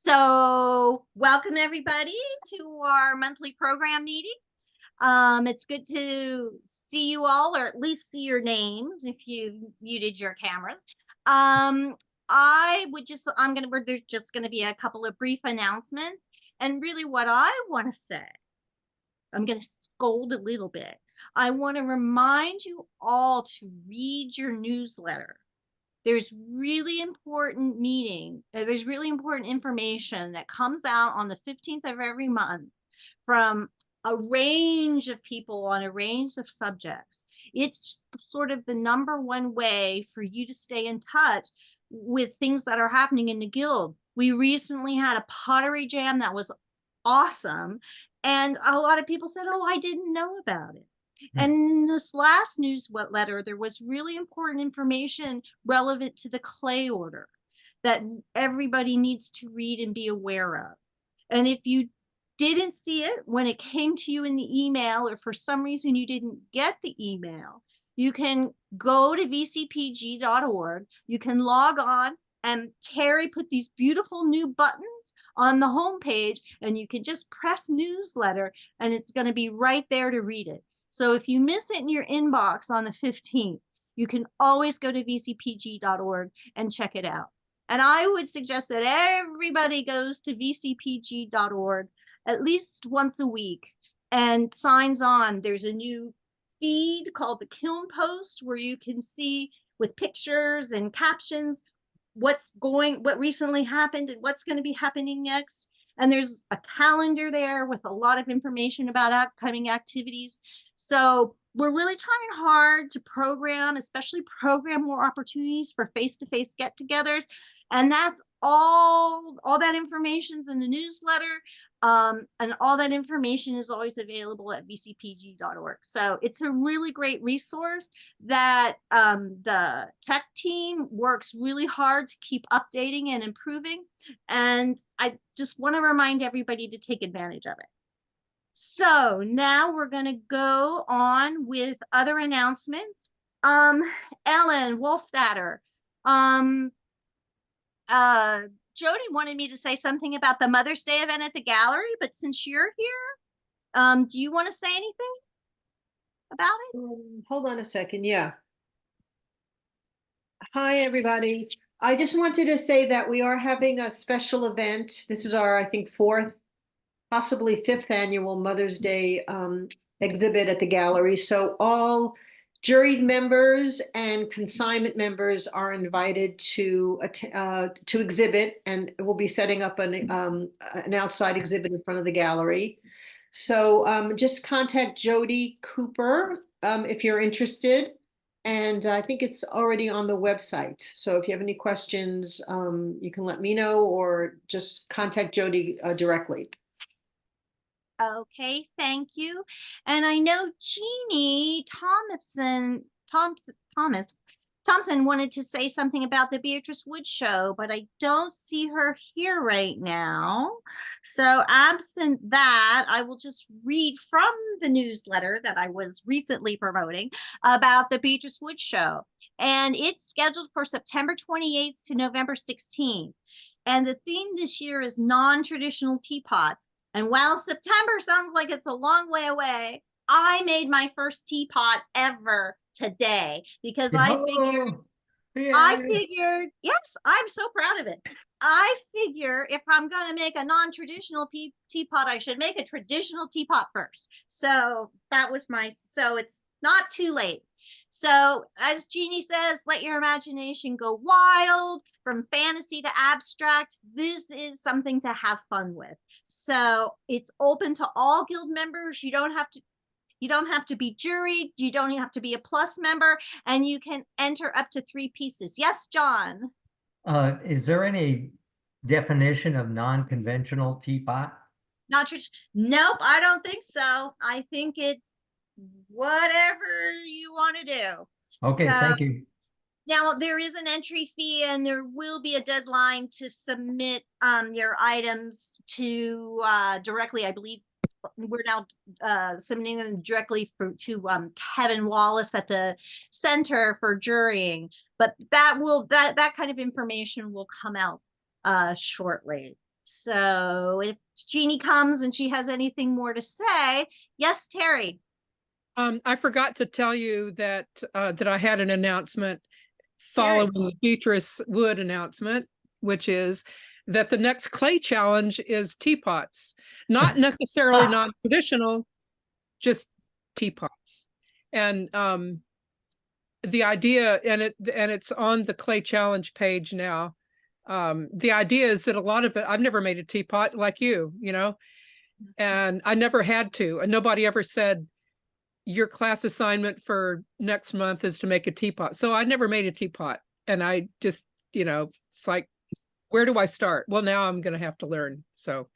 So welcome everybody to our monthly program meeting. It's good to see you all, or at least see your names if you muted your cameras. There's just gonna be a couple of brief announcements. And really what I want to say, I'm gonna scold a little bit. I want to remind you all to read your newsletter. There's really important there's really important information that comes out on the 15th of every month from a range of people on a range of subjects. It's sort of the number one way for you to stay in touch with things that are happening in the guild. We recently had a pottery jam that was awesome, and a lot of people said, "Oh, I didn't know about it." And in this last newsletter, there was really important information relevant to the clay order that everybody needs to read and be aware of. And if you didn't see it when it came to you in the email, or for some reason you didn't get the email, you can go to vcpg.org. You can log on, and Terry put these beautiful new buttons on the homepage, and you can just press newsletter, and it's going to be right there to read it. So if you miss it in your inbox on the 15th, you can always go to vcpg.org and check it out. And I would suggest that everybody goes to vcpg.org at least once a week and signs on. There's a new feed called the Kiln Post where you can see with pictures and captions what recently happened and what's going to be happening next. And there's a calendar there with a lot of information about upcoming activities. So we're really trying hard to especially program more opportunities for face-to-face get-togethers. And that's all that information's in the newsletter. And all that information is always available at vcpg.org. So it's a really great resource that the tech team works really hard to keep updating and improving. And I just want to remind everybody to take advantage of it. So now we're going to go on with other announcements. Ellen Wolfstatter, Jody wanted me to say something about the Mother's Day event at the gallery, but since you're here, do you want to say anything about it? Hold on a second. Yeah. Hi, everybody. I just wanted to say that we are having a special event. This is our, I think, fourth, possibly fifth annual Mother's Day exhibit at the gallery. So all juried members and consignment members are invited to exhibit, and we'll be setting up an outside exhibit in front of the gallery. So just contact Jody Cooper if you're interested. And I think it's already on the website. So if you have any questions, you can let me know or just contact Jody directly. Okay, thank you. And I know Jeannie Thompson wanted to say something about the Beatrice Wood show, but I don't see her here right now. So absent that, I will just read from the newsletter that I was recently promoting about the Beatrice Wood show. And it's scheduled for September 28th to November 16th. And the theme this year is non-traditional teapots. And while September sounds like it's a long way away, I made my first teapot ever today because I figured, yes, I'm so proud of it. I figure if I'm going to make a non-traditional teapot, I should make a traditional teapot first. So so it's not too late. So as Jeannie says, let your imagination go wild, from fantasy to abstract. This is something to have fun with. So it's open to all guild members. You don't have to be juried. You don't have to be a plus member, and you can enter up to 3 pieces. Yes, John? Is there any definition of non-conventional teapot? Nope, I don't think so. I think it's whatever you want to do. Okay, thank you. Now, there is an entry fee, and there will be a deadline to submit your items to directly. I believe we're now submitting them directly to Kevin Wallace at the Center for Jurying. But that kind of information will come out shortly. So if Jeannie comes and she has anything more to say, yes, Terry. I forgot to tell you that that I had an announcement following the Beatrice Wood announcement, which is that the next clay challenge is teapots, not necessarily non-traditional, just teapots. And the idea, and it's on the clay challenge page now. The idea is that a lot of it, I've never made a teapot like you know, and I never had to, and nobody ever said your class assignment for next month is to make a teapot. So I never made a teapot, and I just, you know, it's like, where do I start? Well, now I'm going to have to learn. So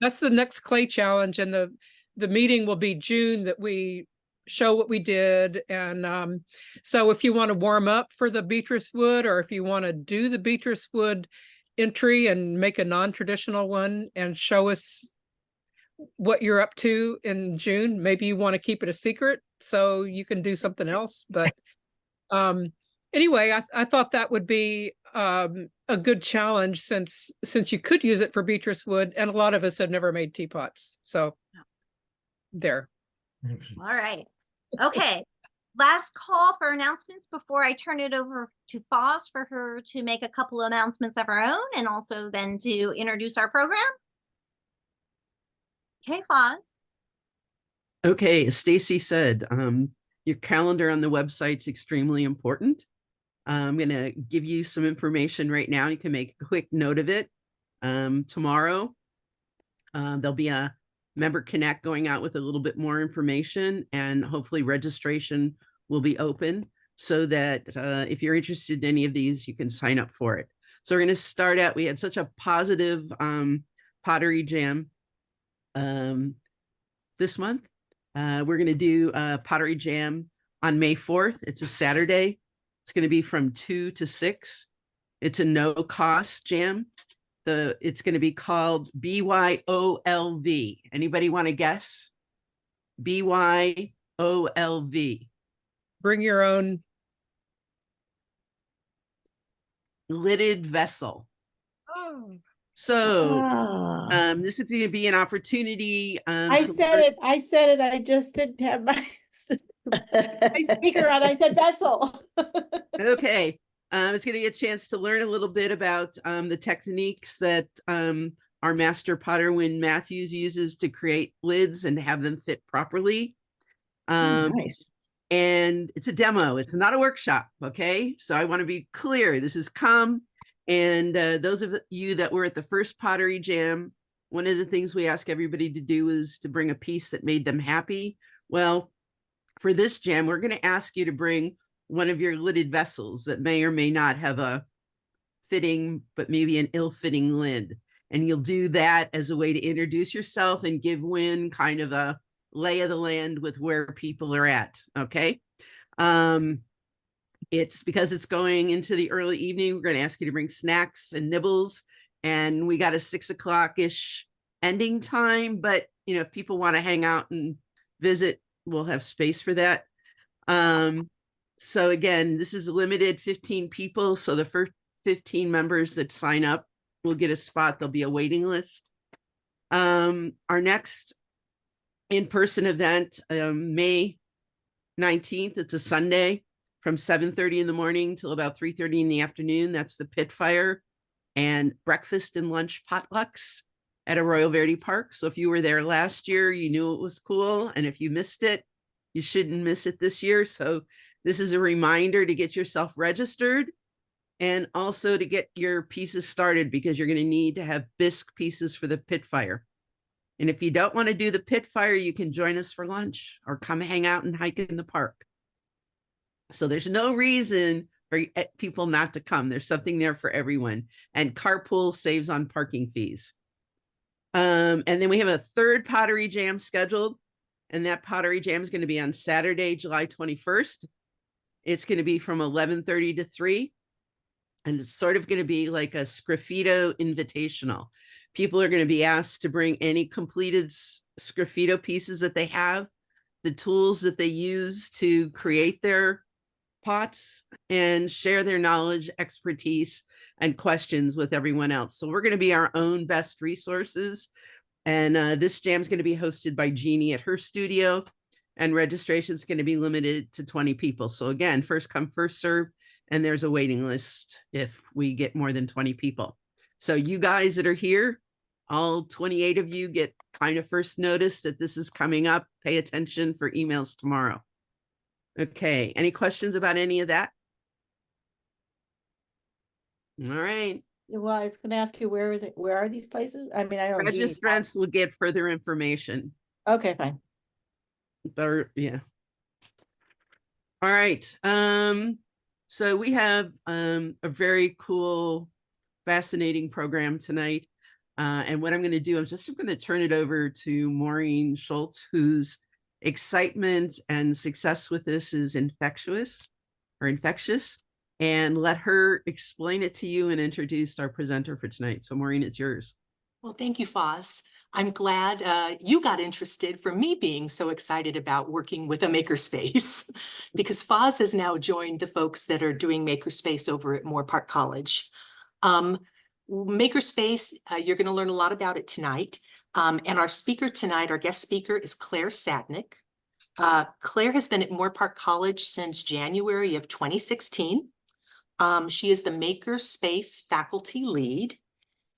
that's the next clay challenge, and the meeting will be June that we show what we did. And so if you want to warm up for the Beatrice Wood, or if you want to do the Beatrice Wood entry and make a non-traditional one and show us what you're up to in June, maybe you want to keep it a secret so you can do something else. But anyway, I thought that would be a good challenge since you could use it for Beatrice Wood, and a lot of us have never made teapots. So there. All right. Okay. Last call for announcements before I turn it over to Foz for her to make a couple of announcements of her own, and also then to introduce our program. Okay, Foz. Okay, as Stacy said, your calendar on the website's extremely important. I'm going to give you some information right now. You can make a quick note of it. Tomorrow, there'll be a Member Connect going out with a little bit more information, and hopefully registration will be open so that if you're interested in any of these, you can sign up for it. So we're going to start out, we had such a positive pottery jam this month. We're going to do a pottery jam on May 4th. It's a Saturday. It's going to be from 2 to 6. It's a no cost jam. It's going to be called BYOLV. Anybody want to guess? BYOLV. Bring your own Lidded vessel. Oh. So this is going to be an opportunity. I said it. I just didn't have my speaker on. I said vessel. Okay. It's going to get a chance to learn a little bit about the techniques that our master potter Wynn Matthews uses to create lids and have them fit properly. Nice. And it's a demo. It's not a workshop. Okay. So I want to be clear. This is come. And those of you that were at the first pottery jam, one of the things we ask everybody to do is to bring a piece that made them happy. Well, for this jam, we're going to ask you to bring one of your lidded vessels that may or may not have a fitting, but maybe an ill-fitting lid. And you'll do that as a way to introduce yourself and give Wynn kind of a lay of the land with where people are at. Okay. It's because it's going into the early evening. We're going to ask you to bring snacks and nibbles, and we got a 6 o'clock-ish ending time. But, you know, if people want to hang out and visit, we'll have space for that. So again, this is a limited 15 people. So the first 15 members that sign up will get a spot. There'll be a waiting list. Our next in-person event, May 19th, it's a Sunday, from 7:30 in the morning till about 3:30 in the afternoon. That's the pit fire and breakfast and lunch potlucks at Arroyo Verde Park. So if you were there last year, you knew it was cool. And if you missed it, you shouldn't miss it this year. So this is a reminder to get yourself registered and also to get your pieces started, because you're going to need to have bisque pieces for the pit fire. And if you don't want to do the pit fire, you can join us for lunch or come hang out and hike in the park. So there's no reason for people not to come. There's something there for everyone. And carpool saves on parking fees. And then we have a third pottery jam scheduled. And that pottery jam is going to be on Saturday, July 21st. It's going to be from 11:30 to 3. And it's sort of going to be like a Sgraffito invitational. People are going to be asked to bring any completed Sgraffito pieces that they have, the tools that they use to create their pots and share their knowledge, expertise, and questions with everyone else. So we're going to be our own best resources. And this jam is going to be hosted by Jeannie at her studio, and registration is going to be limited to 20 people. So again, first come, first serve, and there's a waiting list if we get more than 20 people. So you guys that are here, all 28 of you get kind of first notice that this is coming up. Pay attention for emails tomorrow. Okay, any questions about any of that? All right. Well, I was gonna ask you, where is it? Where are these places? I mean, I know. Jeannie- Registrants will get further information. Okay, fine. Yeah. All right. So we have a very cool, fascinating program tonight. And what I'm going to do, I'm just going to turn it over to Maureen Schultz, whose excitement and success with this is infectious, and let her explain it to you and introduce our presenter for tonight. So Maureen, it's yours. Well, thank you, Foz. I'm glad you got interested from me being so excited about working with a Makerspace, because Foz has now joined the folks that are doing Makerspace over at Moore Park College. Makerspace, you're going to learn a lot about it tonight. And our speaker tonight, our guest speaker, is Claire Sadnick. Claire has been at Moore Park College since January of 2016. She is the Makerspace faculty lead.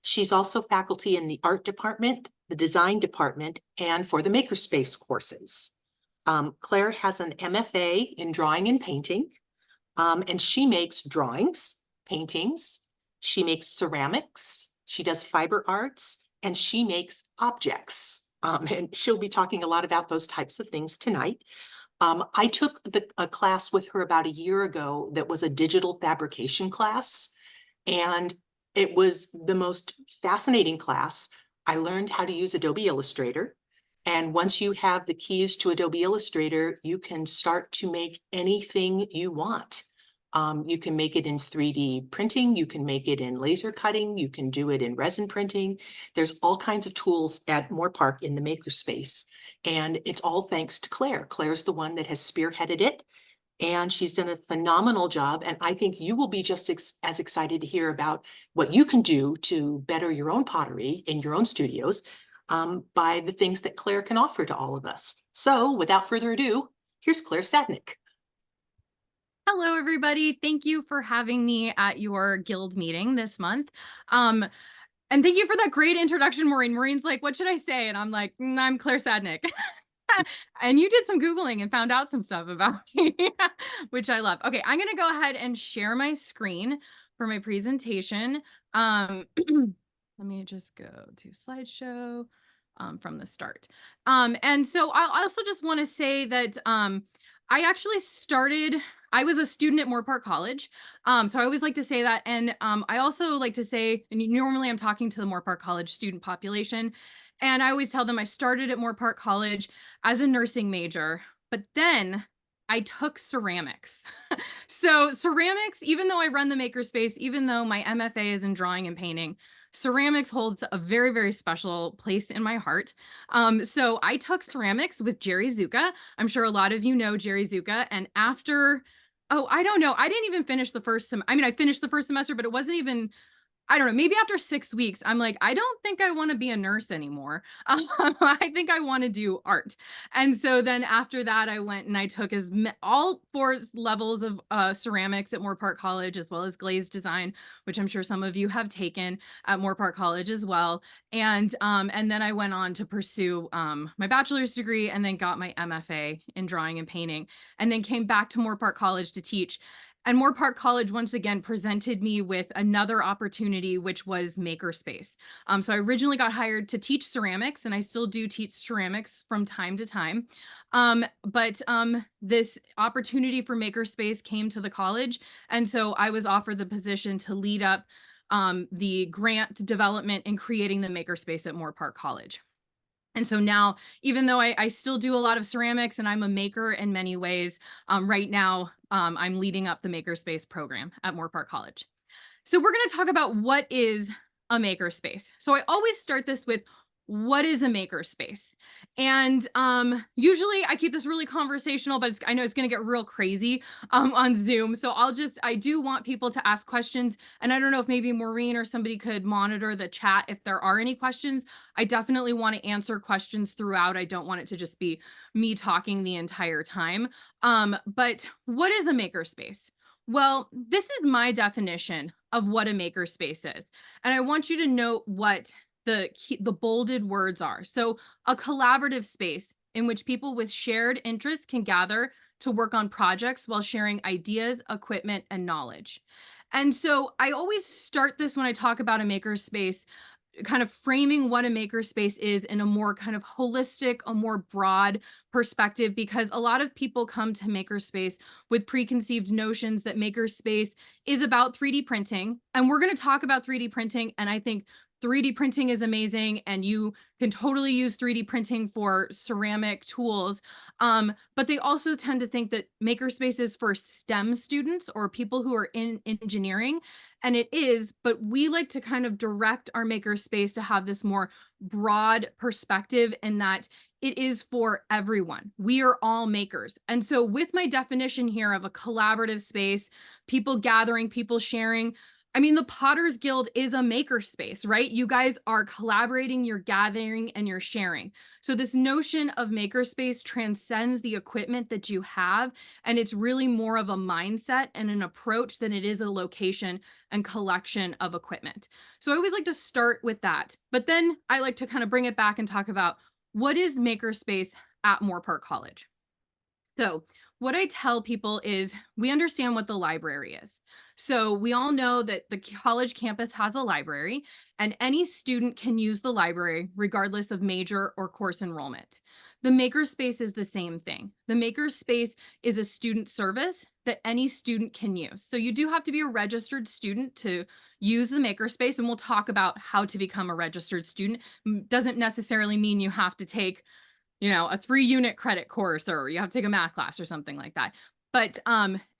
She's also faculty in the art department, the design department, and for the Makerspace courses. Claire has an MFA in drawing and painting, and she makes drawings, paintings, she makes ceramics, she does fiber arts, and she makes objects. And she'll be talking a lot about those types of things tonight. I took a class with her about a year ago that was a digital fabrication class, and it was the most fascinating class. I learned how to use Adobe Illustrator. And once you have the keys to Adobe Illustrator, you can start to make anything you want. You can make it in 3D printing, you can make it in laser cutting, you can do it in resin printing. There's all kinds of tools at Moore Park in the Makerspace. And it's all thanks to Claire. Claire's the one that has spearheaded it. And she's done a phenomenal job. And I think you will be just as excited to hear about what you can do to better your own pottery in your own studios by the things that Claire can offer to all of us. So without further ado, here's Claire Sadnick. Hello, everybody. Thank you for having me at your guild meeting this month. And thank you for that great introduction, Maureen. Maureen's like, what should I say? And I'm like, I'm Claire Sadnick. And you did some Googling and found out some stuff about me, which I love. Okay, I'm going to go ahead and share my screen for my presentation. Let me just go to slideshow from the start. And so I also just want to say that I actually I was a student at Moore Park College. So I always like to say that. And I also like to say, and normally I'm talking to the Moore Park College student population, and I always tell them I started at Moore Park College as a nursing major, but then I took ceramics. So ceramics, even though I run the Makerspace, even though my MFA is in drawing and painting, ceramics holds a very, very special place in my heart. So I took ceramics with Jerry Zuka. I'm sure a lot of you know Jerry Zuka. And after, I don't know, I didn't even finish the first semester. I mean, I finished the first semester, but it wasn't even, I don't know, maybe after 6 weeks, I'm like, I don't think I want to be a nurse anymore. I think I want to do art. And so then after that, I went and I took all 4 levels of ceramics at Moore Park College, as well as glazed design, which I'm sure some of you have taken at Moore Park College as well. And then I went on to pursue my bachelor's degree, and then got my MFA in drawing and painting, and then came back to Moore Park College to teach. And Moore Park College once again presented me with another opportunity, which was Makerspace. So I originally got hired to teach ceramics, and I still do teach ceramics from time to time. But this opportunity for Makerspace came to the college. And so I was offered the position to lead up the grant development and creating the Makerspace at Moore Park College. And so now, even though I still do a lot of ceramics and I'm a maker in many ways, right now I'm leading up the Makerspace program at Moore Park College. So we're going to talk about what is a Makerspace. So I always start this with, what is a makerspace? And usually I keep this really conversational, but I know it's going to get real crazy on Zoom. So I do want people to ask questions. And I don't know if maybe Maureen or somebody could monitor the chat if there are any questions. I definitely want to answer questions throughout. I don't want it to just be me talking the entire time. But what is a makerspace? Well, this is my definition of what a makerspace is. And I want you to note what the bolded words are. So a collaborative space in which people with shared interests can gather to work on projects while sharing ideas, equipment, and knowledge. And so I always start this when I talk about a makerspace, kind of framing what a makerspace is in a more kind of holistic, a more broad perspective, because a lot of people come to makerspace with preconceived notions that makerspace is about 3D printing. And we're going to talk about 3D printing. And I think 3D printing is amazing, and you can totally use 3D printing for ceramic tools. But they also tend to think that makerspace is for STEM students or people who are in engineering. And it is, but we like to kind of direct our makerspace to have this more broad perspective, in that it is for everyone. We are all makers. And so with my definition here of a collaborative space, people gathering, people sharing, I mean, the Potter's Guild is a makerspace, right? You guys are collaborating, you're gathering, and you're sharing. So this notion of makerspace transcends the equipment that you have, and it's really more of a mindset and an approach than it is a location and collection of equipment. So I always like to start with that, but then I like to kind of bring it back and talk about what is makerspace at Moore Park College. So what I tell people is we understand what the library is. So we all know that the college campus has a library, and any student can use the library regardless of major or course enrollment. The makerspace is the same thing. The makerspace is a student service that any student can use. So you do have to be a registered student to use the makerspace, and we'll talk about how to become a registered student. Doesn't necessarily mean you have to take a 3-unit credit course, or you have to take a math class or something like that. But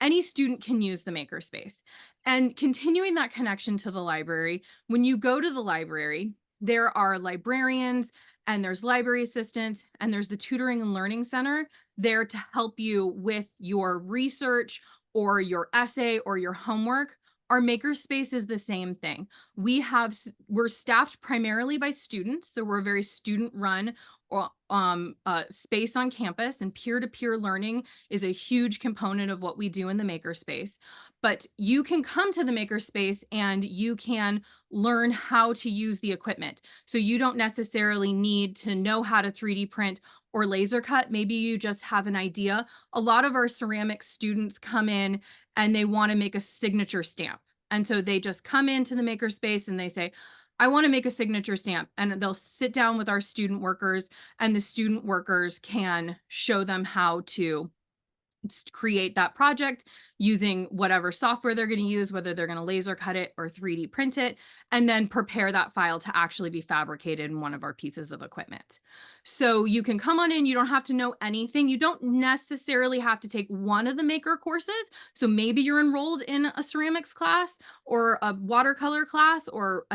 any student can use the makerspace. And continuing that connection to the library, when you go to the library, there are librarians, and there's library assistants, and there's the tutoring and learning center there to help you with your research or your essay or your homework. Our makerspace is the same thing. We're staffed primarily by students, so we're a very student-run space on campus, and peer-to-peer learning is a huge component of what we do in the makerspace. But you can come to the makerspace and you can learn how to use the equipment. So you don't necessarily need to know how to 3D print or laser cut. Maybe you just have an idea. A lot of our ceramic students come in and they want to make a signature stamp. And so they just come into the makerspace and they say, I want to make a signature stamp, and they'll sit down with our student workers, and the student workers can show them how to create that project using whatever software they're going to use, whether they're going to laser cut it or 3D print it, and then prepare that file to actually be fabricated in one of our pieces of equipment. So you can come on in, you don't have to know anything. You don't necessarily have to take one of the maker courses. So maybe you're enrolled in a ceramics class or a watercolor class or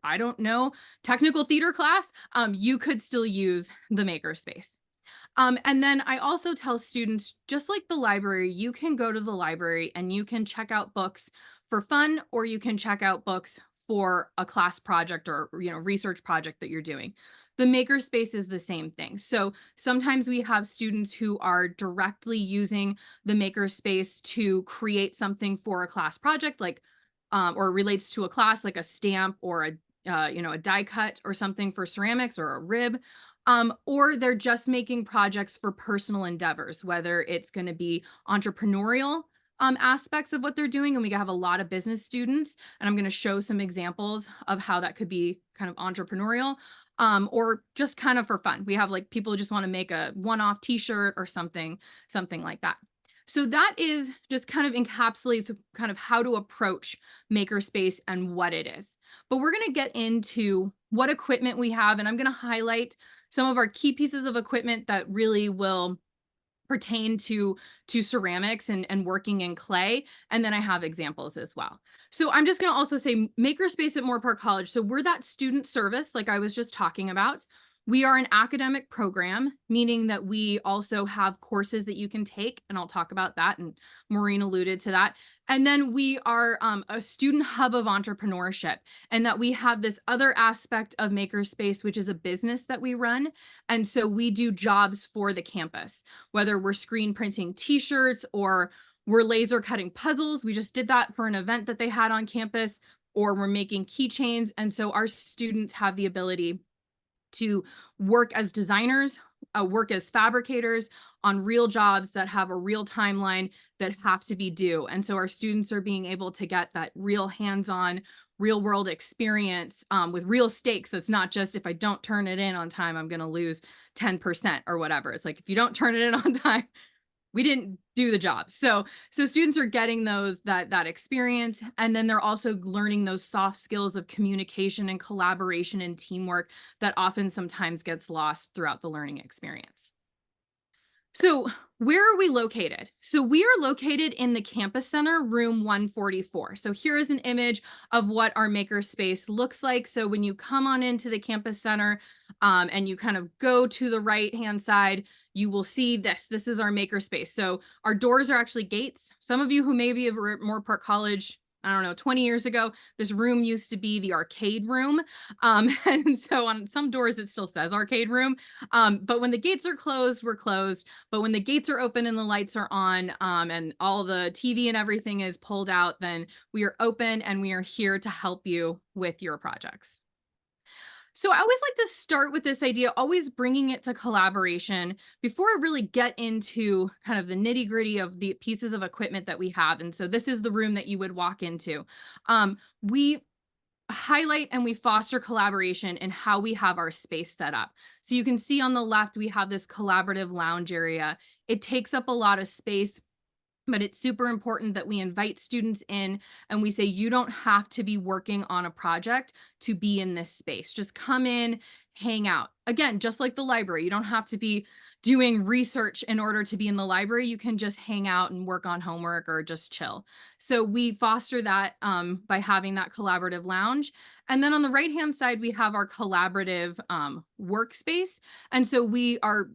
I don't know, technical theater class. You could still use the makerspace. And then I also tell students, just like the library, you can go to the library and you can check out books for fun, or you can check out books for a class project or research project that you're doing. The makerspace is the same thing. So sometimes we have students who are directly using the makerspace to create something for a class project, like or relates to a class, like a stamp or a die cut or something for ceramics, or a rib. Or they're just making projects for personal endeavors, whether it's going to be entrepreneurial aspects of what they're doing. And we have a lot of business students, and I'm going to show some examples of how that could be kind of entrepreneurial, or just kind of for fun. We have like people who just want to make a one-off t-shirt or something like that. So that is just kind of encapsulates kind of how to approach makerspace and what it is. But we're going to get into what equipment we have, and I'm going to highlight some of our key pieces of equipment that really will pertain to ceramics and working in clay. And then I have examples as well. So I'm just going to also say MakerSpace at Moore Park College. So we're that student service, like I was just talking about. We are an academic program, meaning that we also have courses that you can take, and I'll talk about that, and Maureen alluded to that. And then we are a student hub of entrepreneurship, and that we have this other aspect of MakerSpace, which is a business that we run. And so we do jobs for the campus, whether we're screen printing t-shirts or we're laser cutting puzzles. We just did that for an event that they had on campus, or we're making keychains. And so our students have the ability to work as designers, work as fabricators on real jobs that have a real timeline that have to be due. And so our students are being able to get that real hands-on, real world experience with real stakes. It's not just, if I don't turn it in on time, I'm going to lose 10% or whatever. It's like, if you don't turn it in on time, we didn't do the job. So students are getting that experience, and then they're also learning those soft skills of communication and collaboration and teamwork that often sometimes gets lost throughout the learning experience. So where are we located? So we are located in the campus center, room 144. So here is an image of what our MakerSpace looks like. So when you come on into the campus center and you kind of go to the right-hand side, you will see this. This is our MakerSpace. So our doors are actually gates. Some of you who maybe were at Moore Park College, I don't know, 20 years ago, this room used to be the arcade room. And so on some doors, it still says arcade room. But when the gates are closed, we're closed. But when the gates are open and the lights are on and all the TV and everything is pulled out, then we are open and we are here to help you with your projects. So I always like to start with this idea, always bringing it to collaboration before I really get into kind of the nitty gritty of the pieces of equipment that we have. And so this is the room that you would walk into. We highlight and we foster collaboration in how we have our space set up. So you can see on the left, we have this collaborative lounge area. It takes up a lot of space, but it's super important that we invite students in and we say, you don't have to be working on a project to be in this space. Just come in, hang out. Again, just like the library, you don't have to be doing research in order to be in the library. You can just hang out and work on homework or just chill. So we foster that by having that collaborative lounge. And then on the right-hand side, we have our collaborative workspace. And so we are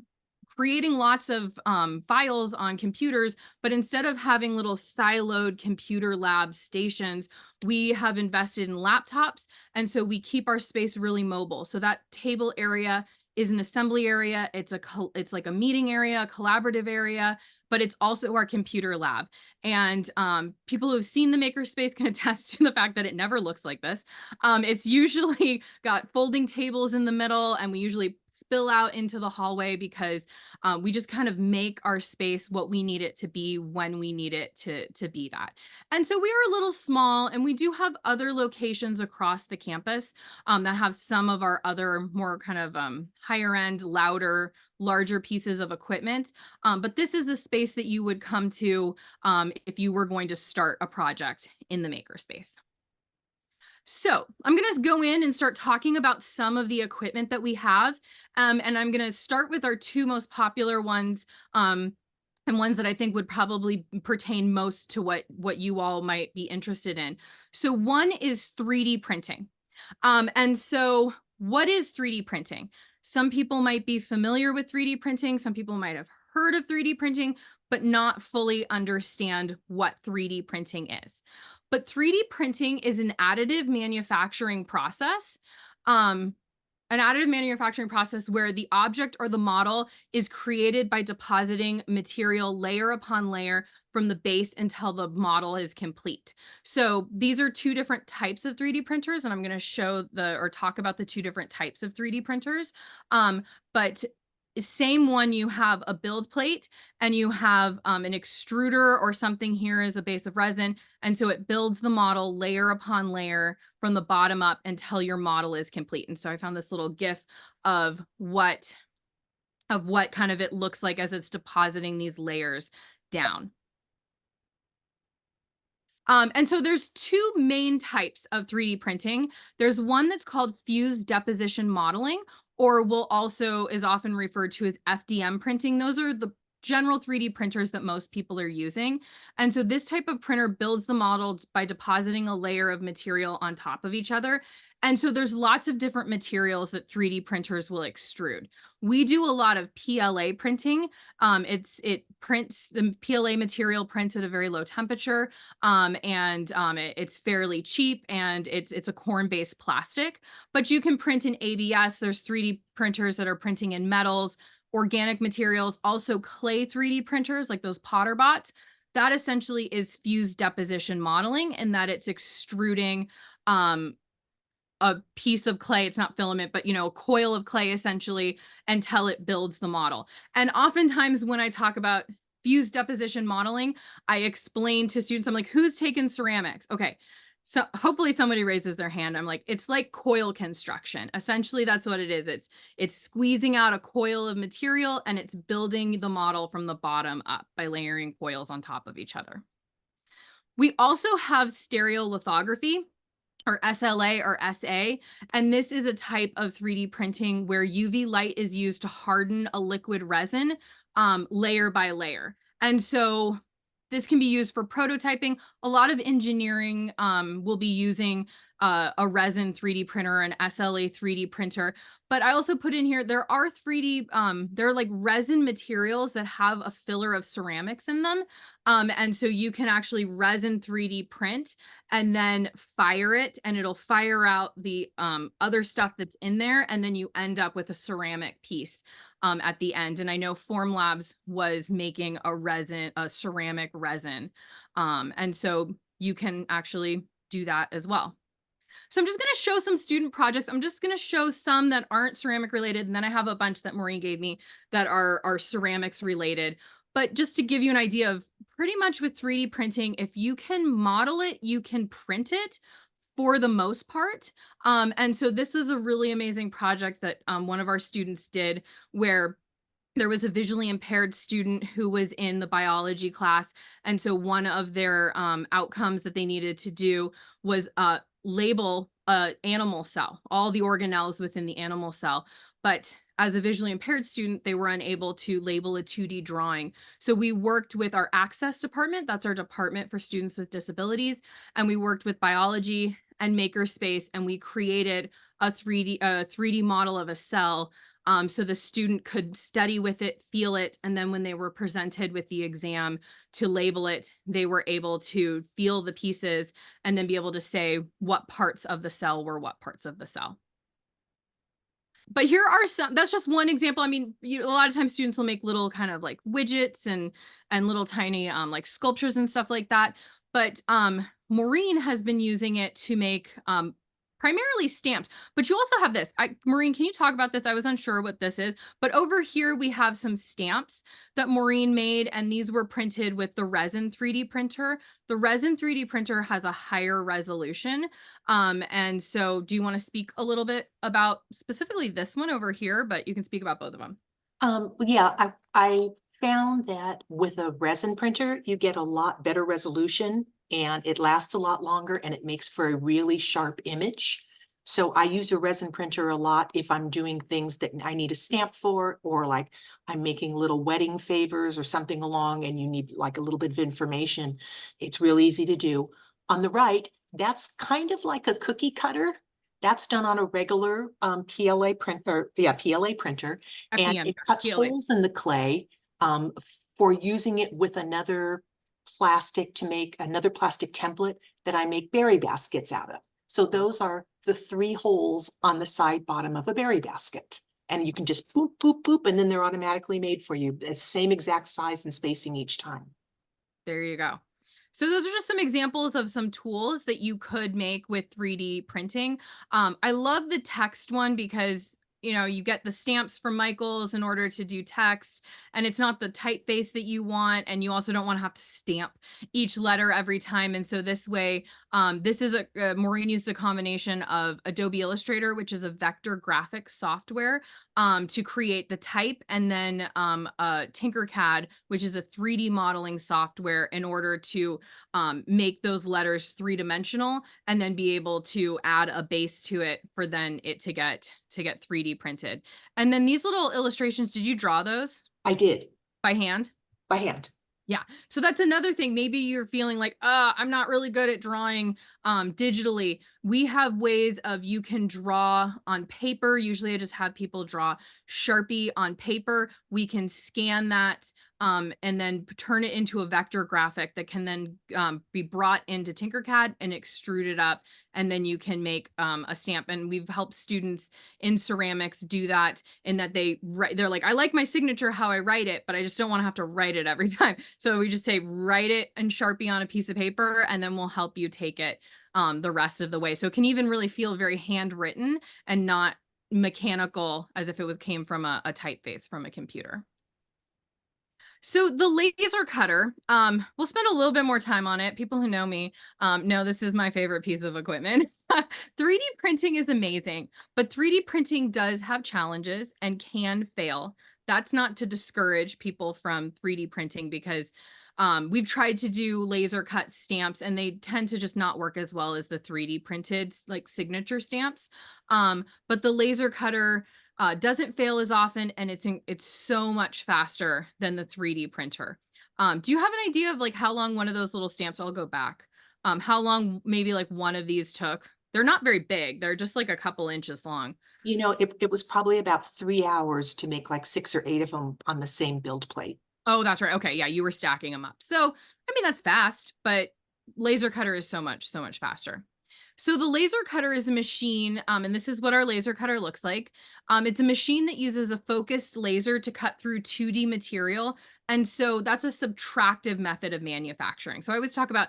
creating lots of files on computers, but instead of having little siloed computer lab stations, we have invested in laptops. And so we keep our space really mobile. So that table area is an assembly area. It's like a meeting area, a collaborative area, but it's also our computer lab. And people who have seen the MakerSpace can attest to the fact that it never looks like this. It's usually got folding tables in the middle, and we usually spill out into the hallway because we just kind of make our space what we need it to be when we need it to be that. And so we are a little small, and we do have other locations across the campus that have some of our other more kind of higher end, louder, larger pieces of equipment. But this is the space that you would come to if you were going to start a project in the MakerSpace. So I'm going to go in and start talking about some of the equipment that we have. And I'm going to start with our two most popular ones and ones that I think would probably pertain most to what you all might be interested in. So one is 3D printing. And so what is 3D printing? Some people might be familiar with 3D printing. Some people might have heard of 3D printing, but not fully understand what 3D printing is. But 3D printing is an additive manufacturing process. An additive manufacturing process where the object or the model is created by depositing material layer upon layer from the base until the model is complete. So these are two different types of 3D printers, and I'm going to show or talk about the two different types of 3D printers. But same one, you have a build plate and you have an extruder or something here as a base of resin. And so it builds the model layer upon layer from the bottom up until your model is complete. And so I found this little GIF of what kind of it looks like as it's depositing these layers down. And so there's two main types of 3D printing. There's one that's called fused deposition modeling, or is often referred to as FDM printing. Those are the general 3D printers that most people are using. And so this type of printer builds the models by depositing a layer of material on top of each other. And so there's lots of different materials that 3D printers will extrude. We do a lot of PLA printing. The PLA material prints at a very low temperature, it's fairly cheap, and it's a corn-based plastic. But you can print in ABS. There's 3D printers that are printing in metals, organic materials, also clay 3D printers like those Potter bots. That essentially is fused deposition modeling, in that it's extruding a piece of clay. It's not filament, but a coil of clay essentially, until it builds the model. And oftentimes when I talk about fused deposition modeling, I explain to students, I'm like, who's taken ceramics? Okay. So hopefully somebody raises their hand. I'm like, it's like coil construction. Essentially, that's what it is. It's squeezing out a coil of material, and it's building the model from the bottom up by layering coils on top of each other. We also have stereolithography, or SLA or SA. And this is a type of 3D printing where UV light is used to harden a liquid resin layer by layer. And so this can be used for prototyping. A lot of engineering will be using a resin 3D printer, an SLA 3D printer. But I also put in here, there are there are like resin materials that have a filler of ceramics in them. And so you can actually resin 3D print and then fire it, and it'll fire out the other stuff that's in there. And then you end up with a ceramic piece at the end. And I know Formlabs was making a ceramic resin. And so you can actually do that as well. So I'm just going to show some student projects. I'm just going to show some that aren't ceramic related. And then I have a bunch that Maureen gave me that are ceramics related. But just to give you an idea of pretty much with 3D printing, if you can model it, you can print it for the most part. And so this is a really amazing project that one of our students did, where there was a visually impaired student who was in the biology class. And so one of their outcomes that they needed to do was label an animal cell, all the organelles within the animal cell. But as a visually impaired student, they were unable to label a 2D drawing. So we worked with our access department, that's our department for students with disabilities, and we worked with biology and MakerSpace, and we created a 3D model of a cell, so the student could study with it, feel it, and then when they were presented with the exam to label it, they were able to feel the pieces and then be able to say what parts of the cell were what parts of the cell. But here are some, that's just one example. I mean, a lot of times students will make little kind of like widgets and little tiny like sculptures and stuff like that. But Maureen has been using it to make primarily stamps, but you also have this. Maureen, can you talk about this? I was unsure what this is, but over here we have some stamps that Maureen made, and these were printed with the resin 3D printer. The resin 3D printer has a higher resolution. And so do you want to speak a little bit about specifically this one over here, but you can speak about both of them. Yeah, I found that with a resin printer, you get a lot better resolution, and it lasts a lot longer, and it makes for a really sharp image. So I use a resin printer a lot if I'm doing things that I need a stamp for, or like I'm making little wedding favors or something along, and you need like a little bit of information. It's real easy to do. On the right, that's kind of like a cookie cutter. That's done on a regular PLA printer, PLA printer, and it cuts holes in the clay for using it with another plastic to make another plastic template that I make berry baskets out of. So those are the 3 holes on the side bottom of a berry basket. And you can just boop, boop, boop, and then they're automatically made for you. It's same exact size and spacing each time. There you go. So those are just some examples of some tools that you could make with 3D printing. I love the text one because you get the stamps from Michaels in order to do text, and it's not the typeface that you want, and you also don't want to have to stamp each letter every time. And so this way, this is Maureen used a combination of Adobe Illustrator, which is a vector graphics software, to create the type, and then Tinkercad, which is a 3D modeling software, in order to make those letters 3-dimensional, and then be able to add a base to it for then it to get 3D printed. And then these little illustrations, did you draw those? I did. By hand? by hand. Yeah. So that's another thing. Maybe you're feeling like, I'm not really good at drawing digitally. We have ways of you can draw on paper. Usually I just have people draw Sharpie on paper. We can scan that and then turn it into a vector graphic that can then be brought into Tinkercad and extruded up. And then you can make a stamp. And we've helped students in ceramics do that in that they're like, I like my signature how I write it, but I just don't want to have to write it every time. So we just say, write it in Sharpie on a piece of paper, and then we'll help you take it the rest of the way. So it can even really feel very handwritten and not mechanical as if it came from a typeface from a computer. So the laser cutter, we'll spend a little bit more time on it. People who know me know this is my favorite piece of equipment. 3D printing is amazing, but 3D printing does have challenges and can fail. That's not to discourage people from 3D printing because we've tried to do laser cut stamps and they tend to just not work as well as the 3D printed like signature stamps. But the laser cutter doesn't fail as often, and it's so much faster than the 3D printer. Do you have an idea of like how long one of those little stamps, I'll go back, how long maybe like one of these took? They're not very big. They're just like a couple inches long. You know, it was probably about 3 hours to make like 6 or 8 of them on the same build plate. Oh, that's right. Okay. Yeah. You were stacking them up. So, I mean, that's fast, but laser cutter is so much faster. So the laser cutter is a machine, and this is what our laser cutter looks like. It's a machine that uses a focused laser to cut through 2D material. And so that's a subtractive method of manufacturing. So I always talk about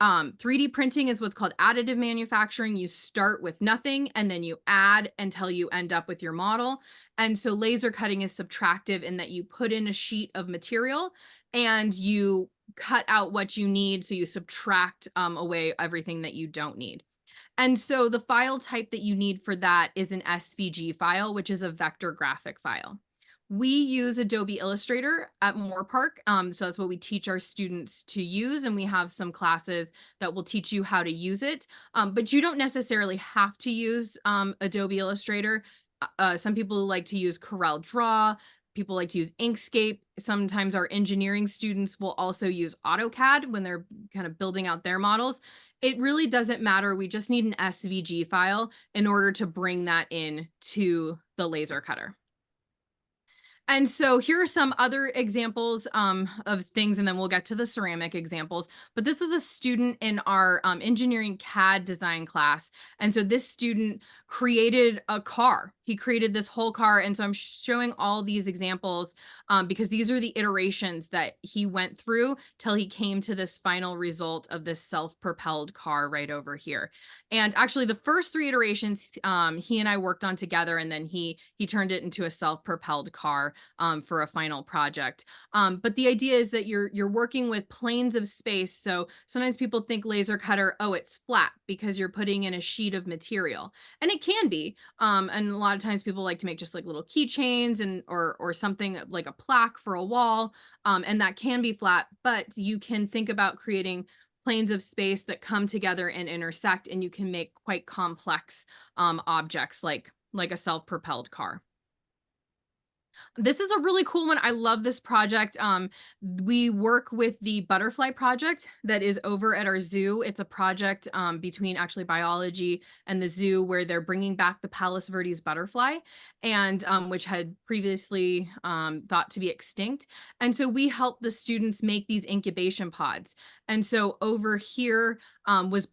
3D printing is what's called additive manufacturing. You start with nothing and then you add until you end up with your model. And so laser cutting is subtractive in that you put in a sheet of material and you cut out what you need. So you subtract away everything that you don't need. And so the file type that you need for that is an SVG file, which is a vector graphic file. We use Adobe Illustrator at Moorpark. So that's what we teach our students to use. And we have some classes that will teach you how to use it. But you don't necessarily have to use Adobe Illustrator. Some people like to use Corel Draw. People like to use Inkscape. Sometimes our engineering students will also use AutoCAD when they're kind of building out their models. It really doesn't matter. We just need an SVG file in order to bring that in to the laser cutter. And so here are some other examples of things, and then we'll get to the ceramic examples. But this is a student in our engineering CAD design class. And so this student created a car. He created this whole car. And so I'm showing all these examples because these are the iterations that he went through till he came to this final result of this self-propelled car right over here. And actually the first 3 iterations he and I worked on together, and then he turned it into a self-propelled car for a final project. But the idea is that you're working with planes of space. So sometimes people think laser cutter, oh, it's flat because you're putting in a sheet of material, and it can be. And a lot of times people like to make just like little keychains and or something like a plaque for a wall, and that can be flat. But you can think about creating planes of space that come together and intersect, and you can make quite complex objects like a self-propelled car. This is a really cool one. I love this project. We work with the Butterfly Project that is over at our zoo. It's a project between actually biology and the zoo where they're bringing back the Palos Verdes butterfly, and which had previously thought to be extinct. And so we help the students make these incubation pods. And so over here was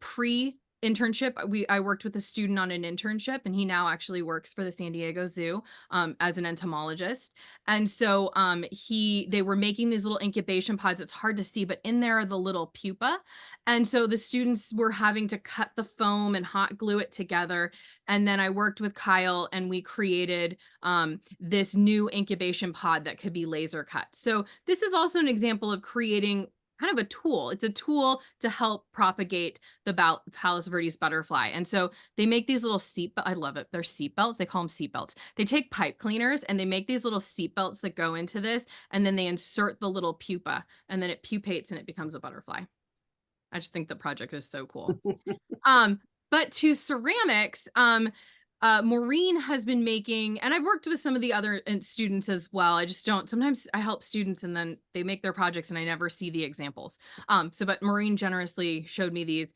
internship. I worked with a student on an internship, and he now actually works for the San Diego Zoo as an entomologist. And so they were making these little incubation pods. It's hard to see, but in there are the little pupa. And so the students were having to cut the foam and hot glue it together. And then I worked with Kyle, and we created this new incubation pod that could be laser cut. So this is also an example of creating kind of a tool. It's a tool to help propagate the Palos Verdes butterfly. And so they make these little I love it. They're seatbelts. They call them seatbelts. They take pipe cleaners and they make these little seatbelts that go into this, and then they insert the little pupa, and then it pupates and it becomes a butterfly. I just think the project is so cool. But to ceramics, Maureen has been making, and I've worked with some of the other students as well. I just don't, sometimes I help students and then they make their projects and I never see the examples. But Maureen generously showed me these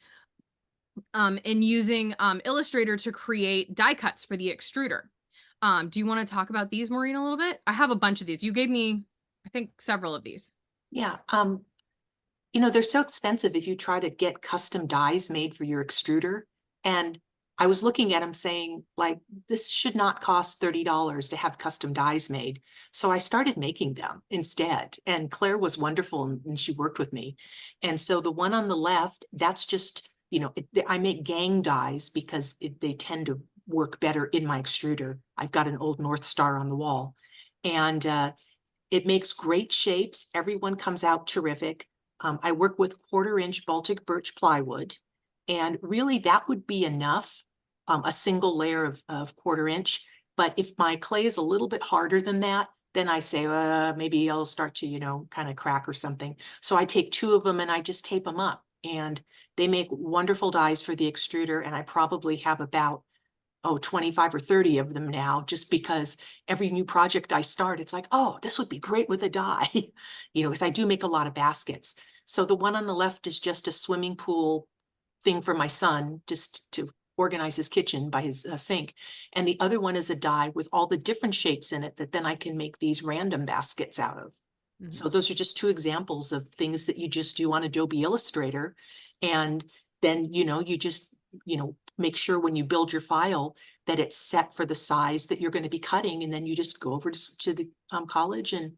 in using Illustrator to create die cuts for the extruder. Do you want to talk about these, Maureen, a little bit? I have a bunch of these. You gave me, I think, several of these. Yeah, you know, they're so expensive if you try to get custom dies made for your extruder. And I was looking at them saying, like, this should not cost $30 to have custom dies made. So I started making them instead. And Claire was wonderful and she worked with me. And so the one on the left, that's just, you know, I make gang dies because they tend to work better in my extruder. I've got an old North Star on the wall. And it makes great shapes. Everyone comes out terrific. I work with 1/4-inch Baltic birch plywood, and really that would be enough, a single layer of 1/4-inch. But if my clay is a little bit harder than that, then I say, maybe I'll start to, you know, kind of crack or something. So I take 2 of them and I just tape them up, and they make wonderful dies for the extruder. And I probably have about 25 or 30 of them now, just because every new project I start, it's like, oh, this would be great with a die, you know, because I do make a lot of baskets. So the one on the left is just a swimming pool thing for my son, just to organize his kitchen by his sink. And the other one is a die with all the different shapes in it that then I can make these random baskets out of. So those are just 2 examples of things that you just do on Adobe Illustrator. And then, you know, you just, you know, make sure when you build your file that it's set for the size that you're going to be cutting. And then you just go over to the college and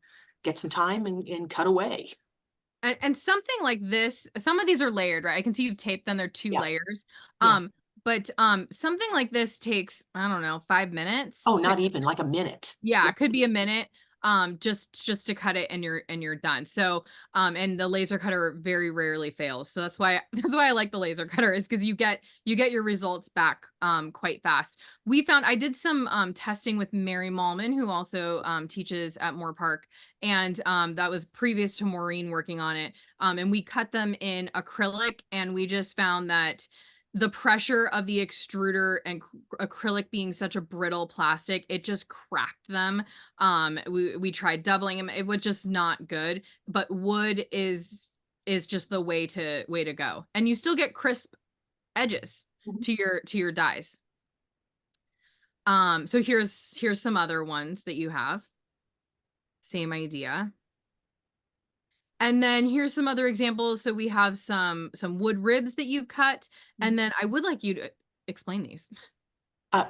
get some time and cut away. And something like this, some of these are layered, right? I can see you've taped them, they're 2 Yeah. layers. Yeah. But something like this takes, I don't know, 5 minutes. Oh, not even like a minute. Yeah, it could be a minute. Just to cut it and you're done. So and the laser cutter very rarely fails. So that's why I like the laser cutter, is because you get your results back quite fast. We found, I did some testing with Mary Malman, who also teaches at Moore Park, and that was previous to Maureen working on it. And we cut them in acrylic, and we just found that the pressure of the extruder and acrylic being such a brittle plastic, it just cracked them. We tried doubling them. It was just not good, but wood is just the way to go. And you still get crisp edges to your dies. So here's some other ones that you have. Same idea. And then here's some other examples. So we have some wood ribs that you've cut. And then I would like you to explain these.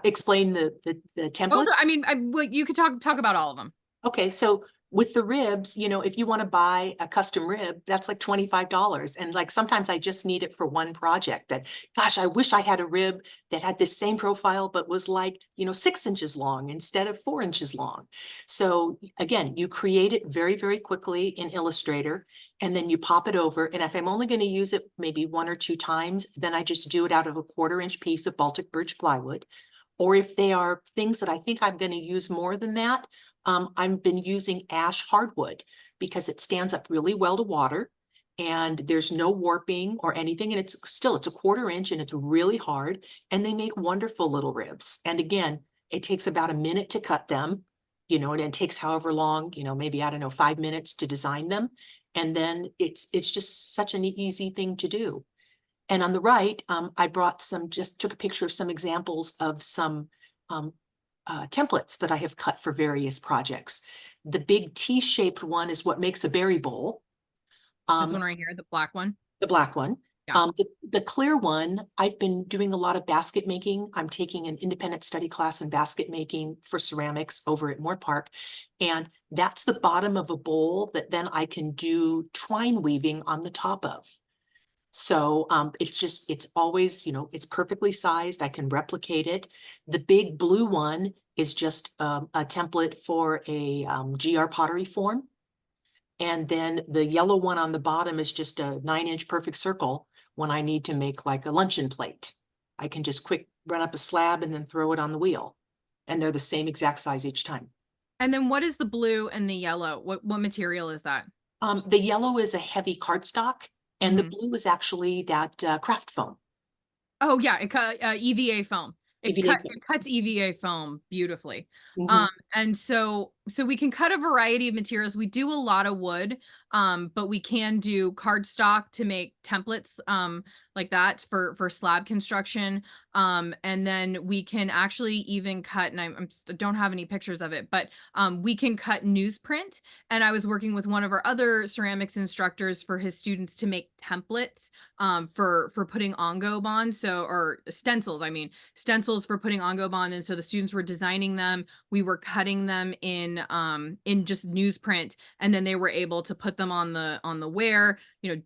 Explain the template. Oh, I mean, you could talk about all of them. Okay, so with the ribs, you know, if you want to buy a custom rib, that's like $25. And like sometimes I just need it for one project that, gosh, I wish I had a rib that had the same profile, but was like, you know, 6 inches long instead of 4 inches long. So again, you create it very, very quickly in Illustrator, and then you pop it over. And if I'm only going to use it maybe 1 or 2 times, then I just do it out of a 1/4-inch piece of Baltic birch plywood. Or if they are things that I think I'm going to use more than that, I've been using ash hardwood because it stands up really well to water, and there's no warping or anything. And it's a 1/4-inch, and it's really hard, and they make wonderful little ribs. And again, it takes about a minute to cut them, you know, and it takes however long, you know, maybe, I don't know, 5 minutes to design them. And then it's just such an easy thing to do. And on the right, I brought just took a picture of some examples of some templates that I have cut for various projects. The big T-shaped one is what makes a berry bowl. This one right here, the black one. The black one. Yeah. The clear one, I've been doing a lot of basket making. I'm taking an independent study class in basket making for ceramics over at Moore Park. And that's the bottom of a bowl that then I can do twine weaving on the top of. So it's always, you know, it's perfectly sized. I can replicate it. The big blue one is just a template for a GR pottery form. And then the yellow one on the bottom is just a 9-inch perfect circle when I need to make like a luncheon plate. I can just quick run up a slab and then throw it on the wheel. And they're the same exact size each time. And then what is the blue and the yellow? What material is that? The yellow is a heavy cardstock. And the blue is actually that craft foam. Oh yeah, EVA foam. EVA It cuts EVA foam beautifully. Mhm. And so we can cut a variety of materials. We do a lot of wood, but we can do cardstock to make templates like that for slab construction. And then we can actually even cut, and I don't have any pictures of it, but we can cut newsprint. And I was working with one of our other ceramics instructors for his students to make templates for putting ongob on, or stencils, I mean, stencils for putting ongob on. And so the students were designing them. We were cutting them in just newsprint, and then they were able to put them on the wear,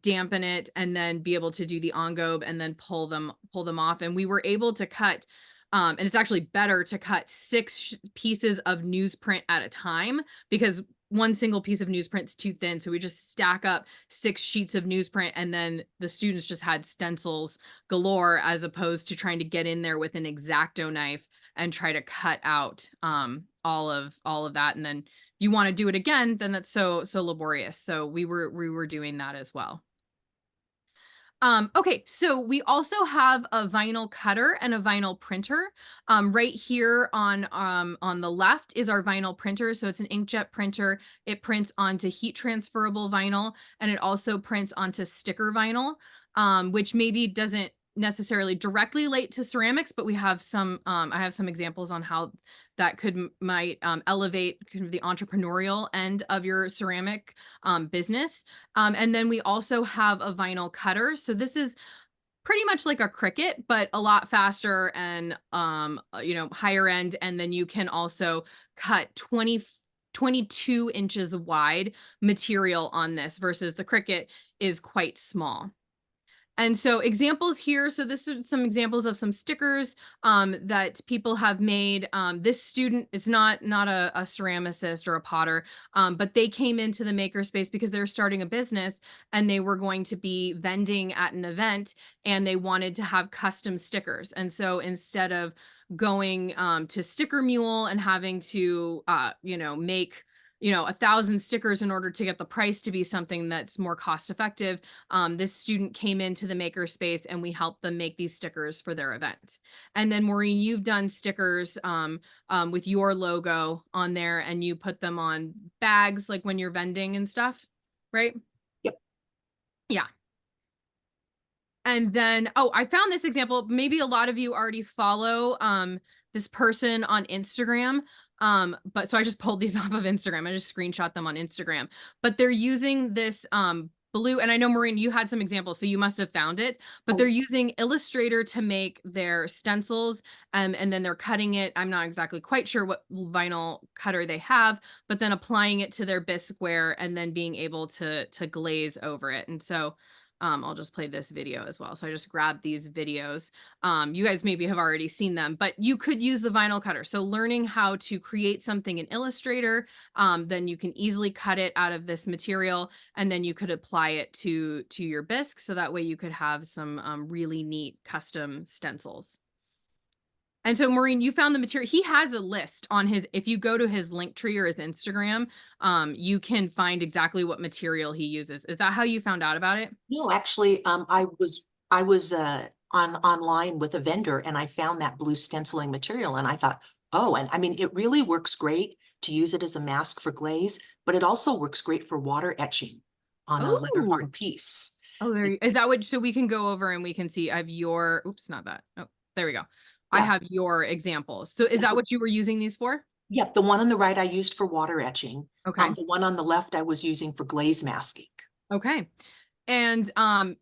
dampen it, and then be able to do the ongob and then pull them off. And we were able to cut, and it's actually better to cut 6 pieces of newsprint at a time, because one single piece of newsprint is too thin. So we just stack up 6 sheets of newsprint, and then the students just had stencils galore, as opposed to trying to get in there with an X-Acto knife and try to cut out all of that. And then you want to do it again, then that's so laborious. So we were doing that as well. Okay, so we also have a vinyl cutter and a vinyl printer. Right here on the left is our vinyl printer. So it's an inkjet printer. It prints onto heat transferable vinyl, and it also prints onto sticker vinyl, which maybe doesn't necessarily directly relate to ceramics, but we have some, I have some examples on how that might elevate kind of the entrepreneurial end of your ceramic business. And then we also have a vinyl cutter. So this is pretty much like a Cricut, but a lot faster and higher end. And then you can also cut 22 inches wide material on this, versus the Cricut is quite small. And so examples here. So this is some examples of some stickers that people have made. This student is not a ceramicist or a potter, but they came into the Makerspace because they're starting a business and they were going to be vending at an event, and they wanted to have custom stickers. And so instead of going to Sticker Mule and having to make 1,000 stickers in order to get the price to be something that's more cost effective, this student came into the Makerspace and we helped them make these stickers for their event. And then Maureen, you've done stickers with your logo on there, and you put them on bags, like when you're vending and stuff, right? Yep. Yeah. And then, I found this example. Maybe a lot of you already follow this person on Instagram. But so I just pulled these off of Instagram. I just screenshot them on Instagram, but they're using this blue, and I know Maureen, you had some examples, so you must have found it, but they're using Illustrator to make their stencils, and then they're cutting it. I'm not exactly quite sure what vinyl cutter they have, but then applying it to their bisqueware and then being able to glaze over it. And so I'll just play this video as well. So I just grabbed these videos. You guys maybe have already seen them, but you could use the vinyl cutter. So learning how to create something in Illustrator, then you can easily cut it out of this material, and then you could apply it to your bisque. So that way you could have some really neat custom stencils. And so Maureen, you found the material. He has a list on his, if you go to his link tree or his Instagram, you can find exactly what material he uses. Is that how you found out about it? No, actually, I was online with a vendor, and I found that blue stenciling material, and I thought, oh, and I mean, it really works great to use it as a mask for glaze, but it also works great for water etching on a leather hard piece. Oh, is that what, so we can go over and we can see, I have your, oops, not that. Oh, there we go. I Yeah. have your examples. So is that what you were using these for? Yep, the one on the right I used for water etching. Okay. The one on the left I was using for glaze masking. Okay. And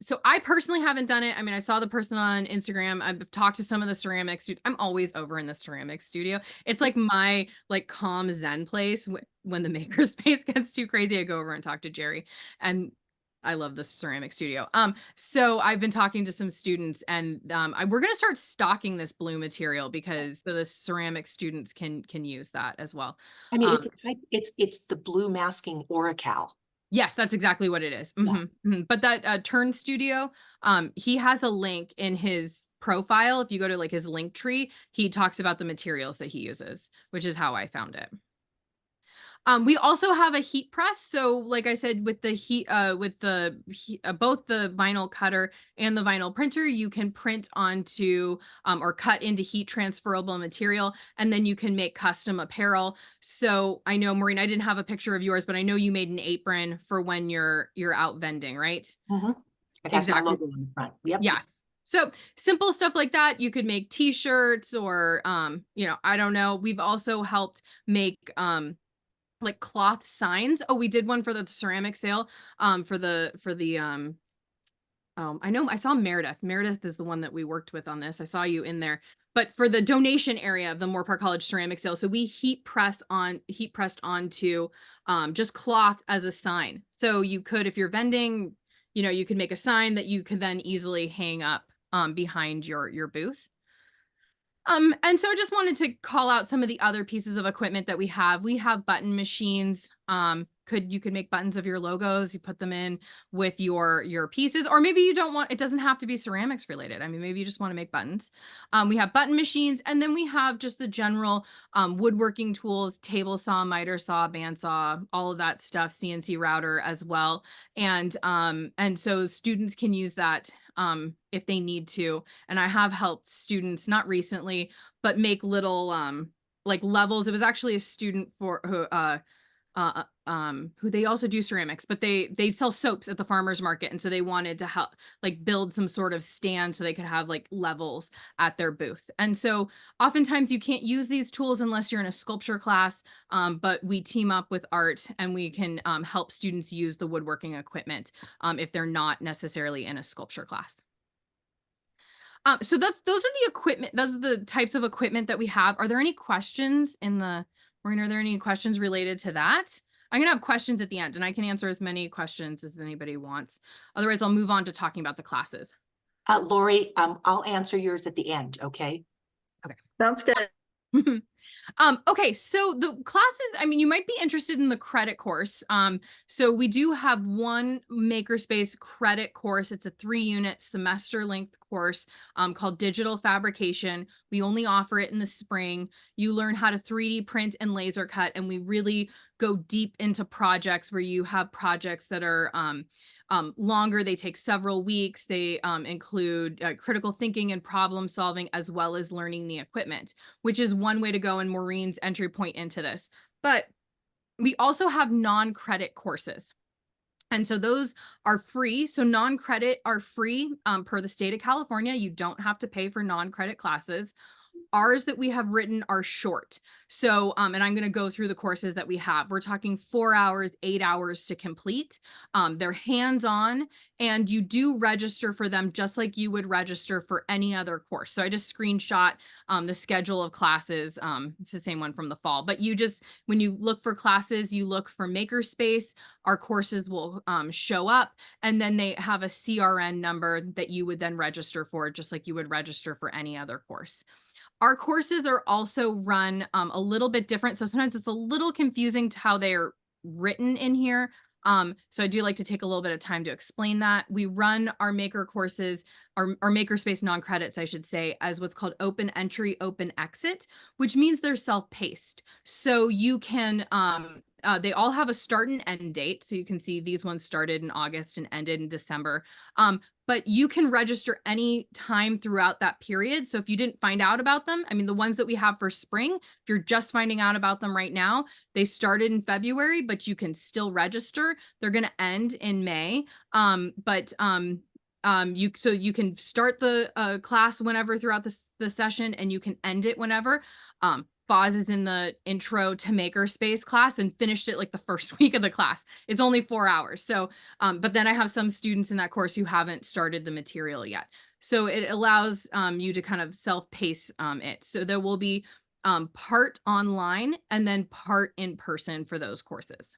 so I personally haven't done it. I mean, I saw the person on Instagram. I've talked to some of the ceramics. I'm always over in the ceramic studio. It's like my calm Zen place. When the Makerspace gets too crazy, I go over and talk to Jerry, and I love this ceramic studio. So I've been talking to some students, and we're going to start stocking this blue material because the ceramic students can use that as well. I mean, it's the blue masking Oracal. Yes, that's exactly what it is. But that Turn Studio, he has a link in his profile. If you go to his link tree, he talks about the materials that he uses, which is how I found it. We also have a heat press. So like I said, with the both the vinyl cutter and the vinyl printer, you can print onto or cut into heat transferable material, and then you can make custom apparel. So I know, Maureen, I didn't have a picture of yours, but I know you made an apron for when you're out vending, right? Mhm. It has my Exactly. logo on the front. Yep. Yes. So simple stuff like that. You could make t-shirts or, I don't know. We've also helped make, like cloth signs. Oh, we did one for the ceramic sale, I know I saw Meredith. Meredith is the one that we worked with on this. I saw you in there. But for the donation area of the Moore Park College ceramic sale, so we heat pressed onto just cloth as a sign. So you could, if you're vending, you could make a sign that you could then easily hang up behind your booth. And so I just wanted to call out some of the other pieces of equipment that we have. We have button machines. You could make buttons of your logos, you put them in with your pieces, or maybe you don't want, it doesn't have to be ceramics related. I mean, maybe you just want to make buttons. We have button machines, and then we have just the general woodworking tools, table saw, miter saw, bandsaw, all of that stuff, CNC router as well. And so students can use that if they need to. And I have helped students, not recently, but make little like levels. It was actually a student who they also do ceramics, but they sell soaps at the farmers market, and so they wanted to help like build some sort of stand so they could have like levels at their booth. And so oftentimes you can't use these tools unless you're in a sculpture class, but we team up with art and we can help students use the woodworking equipment if they're not necessarily in a sculpture class. So those are the equipment, those are the types of equipment that we have. Are there any questions Maureen, are there any questions related to that? I'm gonna have questions at the end, and I can answer as many questions as anybody wants. Otherwise, I'll move on to talking about the classes. Lori, I'll answer yours at the end, okay? Sounds good. Okay, so the classes, I mean, you might be interested in the credit course. So we do have one MakerSpace credit course. It's a 3-unit semester length course called Digital Fabrication. We only offer it in the spring. You learn how to 3D print and laser cut, and we really go deep into projects where you have projects that are longer. They take several weeks. They include critical thinking and problem solving, as well as learning the equipment, which is one way to go in Maureen's entry point into this. But we also have non-credit courses. And so those are free. So non-credit are free per the state of California. You don't have to pay for non-credit classes. Ours that we have written are short. So, and I'm going to go through the courses that we have. We're talking 4 hours, 8 hours to complete. They're hands-on, and you do register for them just like you would register for any other course. So I just screenshot the schedule of classes. It's the same one from the fall, but when you look for classes, you look for MakerSpace. Our courses will show up, and then they have a CRN number that you would then register for, just like you would register for any other course. Our courses are also run a little bit different. So sometimes it's a little confusing to how they're written in here. So I do like to take a little bit of time to explain that. We run our maker courses, our MakerSpace non-credits, I should say, as what's called open entry, open exit, which means they're self-paced. So you can, they all have a start and end date. So you can see these ones started in August and ended in December. But you can register any time throughout that period. So if you didn't find out about them, I mean, the ones that we have for spring, if you're just finding out about them right now, they started in February, but you can still register. They're going to end in May. So you can start the class whenever throughout the session, and you can end it whenever. Foz is in the intro to MakerSpace class and finished it like the first week of the class. It's only 4 hours. So, but then I have some students in that course who haven't started the material yet. So it allows you to kind of self-pace it. So there will be part online and then part in person for those courses.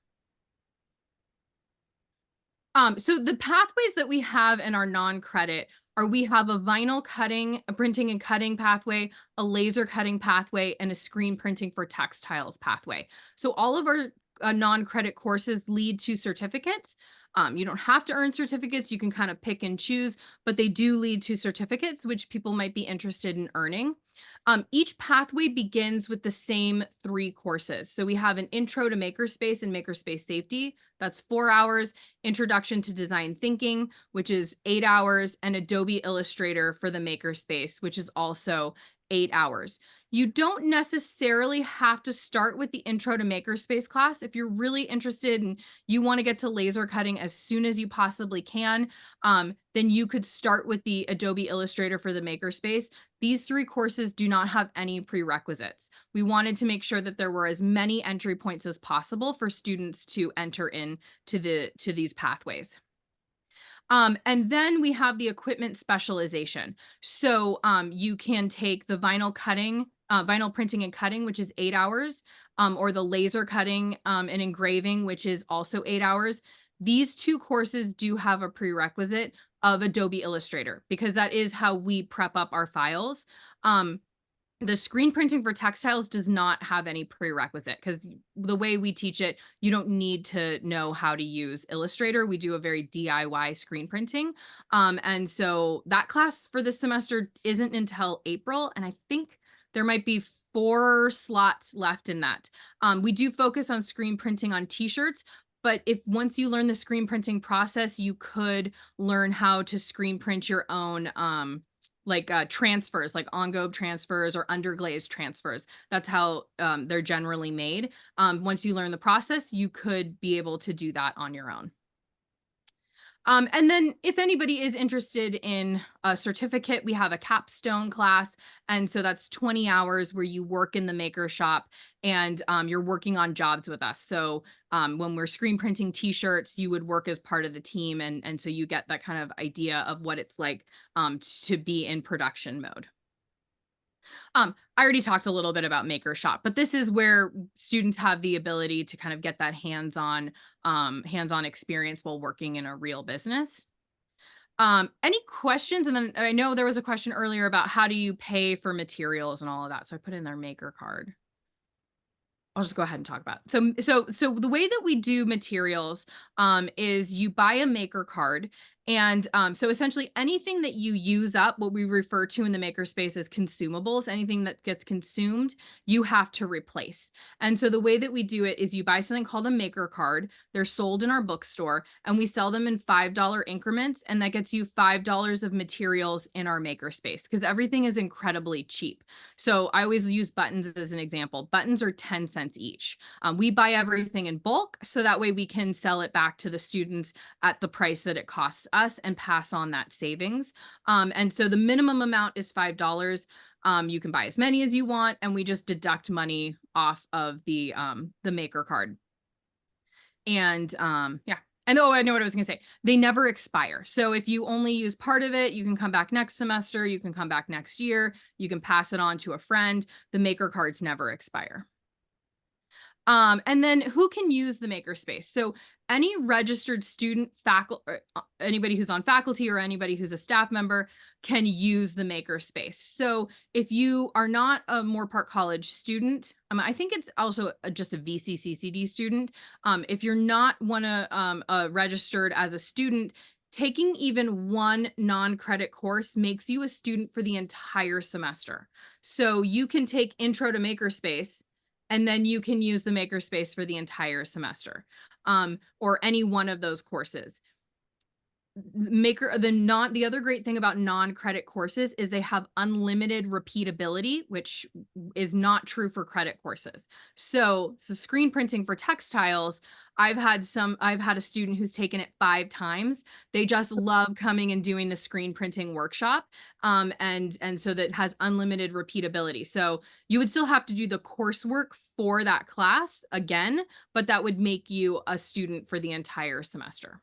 So the pathways that we have in our non-credit are, we have a vinyl cutting, a printing and cutting pathway, a laser cutting pathway, and a screen printing for textiles pathway. So all of our non-credit courses lead to certificates. You don't have to earn certificates. You can kind of pick and choose, but they do lead to certificates, which people might be interested in earning. Each pathway begins with the same 3 courses. So we have an intro to MakerSpace and MakerSpace safety. That's 4 hours, introduction to design thinking, which is 8 hours, and Adobe Illustrator for the MakerSpace, which is also 8 hours. You don't necessarily have to start with the intro to MakerSpace class. If you're really interested and you want to get to laser cutting as soon as you possibly can, then you could start with the Adobe Illustrator for the MakerSpace. These 3 courses do not have any prerequisites. We wanted to make sure that there were as many entry points as possible for students to enter in to these pathways. And then we have the equipment specialization. So you can take the vinyl printing and cutting, which is 8 hours, or the laser cutting and engraving, which is also 8 hours. These 2 courses do have a prerequisite of Adobe Illustrator because that is how we prep up our files. The screen printing for textiles does not have any prerequisite because the way we teach it, you don't need to know how to use Illustrator. We do a very DIY screen printing. And so that class for this semester isn't until April. And I think there might be 4 slots left in that. We do focus on screen printing on t-shirts, but if once you learn the screen printing process, you could learn how to screen print your own transfers, like on-gobe transfers or underglaze transfers. That's how they're generally made. Once you learn the process, you could be able to do that on your own. And then if anybody is interested in a certificate, we have a capstone class. And so that's 20 hours where you work in the maker shop and you're working on jobs with us. So when we're screen printing t-shirts, you would work as part of the team. And so you get that kind of idea of what it's like to be in production mode. I already talked a little bit about Maker Shop, but this is where students have the ability to kind of get that hands-on experience while working in a real business. Any questions? And then I know there was a question earlier about how do you pay for materials and all of that. So I put in their Maker card. I'll just go ahead and talk about it. So the way that we do materials is you buy a maker card. And so essentially anything that you use up, what we refer to in the makerspace as consumables, anything that gets consumed, you have to replace. And so the way that we do it is you buy something called a maker card. They're sold in our bookstore and we sell them in $5 increments. And that gets you $5 of materials in our makerspace because everything is incredibly cheap. So I always use buttons as an example. Buttons are 10 cents each. We buy everything in bulk so that way we can sell it back to the students at the price that it costs us and pass on that savings. And so the minimum amount is $5. You can buy as many as you want, and we just deduct money off of the maker card. And yeah. And oh, I know what I was going to say. They never expire. So if you only use part of it, you can come back next semester, you can come back next year, you can pass it on to a friend. The maker cards never expire. And then who can use the makerspace? So any registered student, faculty, anybody who's on faculty or anybody who's a staff member can use the makerspace. So if you are not a Moore Park College student, I think it's also just a VCCCD student. If you're not registered as a student, taking even one non-credit course makes you a student for the entire semester. So you can take Intro to Makerspace and then you can use the makerspace for the entire semester, or any one of those courses. The other great thing about non-credit courses is they have unlimited repeatability, which is not true for credit courses. So screen printing for textiles, I've had a student who's taken it 5 times. They just love coming and doing the screen printing workshop. And so that has unlimited repeatability. So you would still have to do the coursework for that class again, but that would make you a student for the entire semester.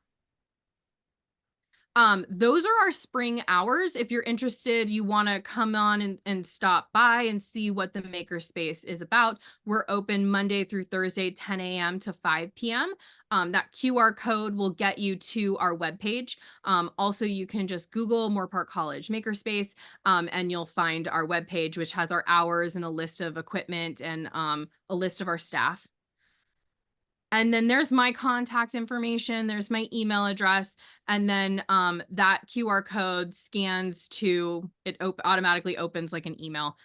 Those are our spring hours. If you're interested, you want to come on and stop by and see what the makerspace is about. We're open Monday through Thursday, 10 a.m. to 5 p.m. That QR code will get you to our webpage. Also, you can just Google Moore Park College Makerspace, and you'll find our webpage, which has our hours and a list of equipment and a list of our staff. And then there's my contact information, there's my email address, and then that QR code scans to it automatically opens like an email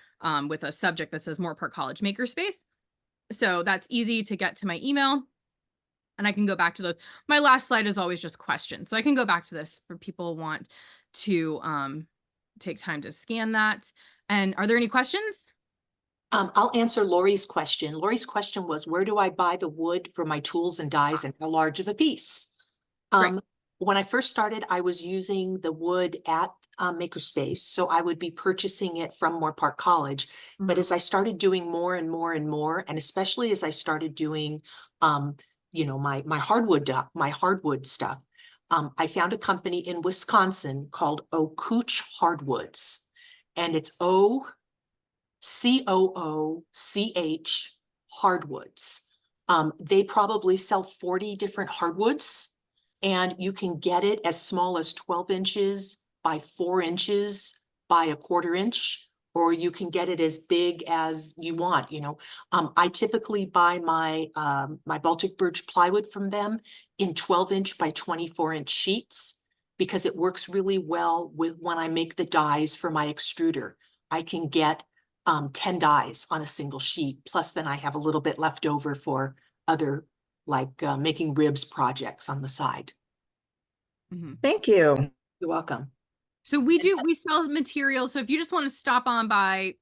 with a subject that says Moore Park College Makerspace. So that's easy to get to my email. And I can go back to my last slide is always just questions. So I can go back to this for people who want to take time to scan that. And are there any questions? I'll answer Lori's question. Lori's question was, where do I buy the wood for my tools and dies and how large of a piece? Great. When I first started, I was using the wood at MakerSpace. So I would be purchasing it from Moore Park College. But as I started doing more and more and more, and especially as I started doing, my hardwood stuff, I found a company in Wisconsin called Ocooch Hardwoods, and it's COOCH Hardwoods. They probably sell 40 different hardwoods, and you can get it as small as 12 inches by 4 inches by a 1/4 inch, or you can get it as big as you want. I typically buy my Baltic birch plywood from them in 12-inch by 24-inch sheets because it works really well with when I make the dies for my extruder. I can get 10 dies on a single sheet. Plus then I have a little bit left over for other making ribs projects on the side. Thank you. You're welcome. So we sell materials. So if you just want to stop on by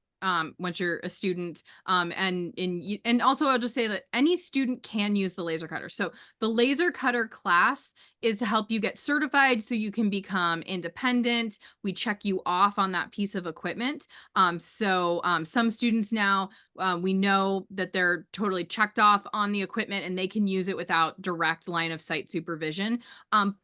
once you're a student, and also I'll just say that any student can use the laser cutter. So the laser cutter class is to help you get certified so you can become independent. We check you off on that piece of equipment. Some students now, we know that they're totally checked off on the equipment and they can use it without direct line of sight supervision.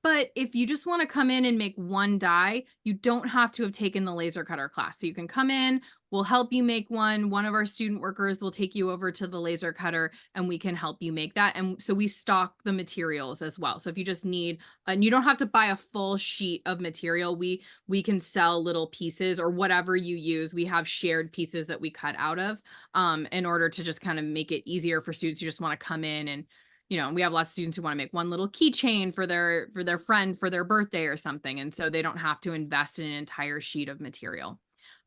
But if you just want to come in and make one die, you don't have to have taken the laser cutter class. So you can come in, we'll help you make one. One of our student workers will take you over to the laser cutter and we can help you make that. And so we stock the materials as well. So if you just need, and you don't have to buy a full sheet of material, we can sell little pieces or whatever you use. We have shared pieces that we cut out of in order to just kind of make it easier for students who just want to come in and, we have lots of students who want to make one little keychain for their friend for their birthday or something. And so they don't have to invest in an entire sheet of material.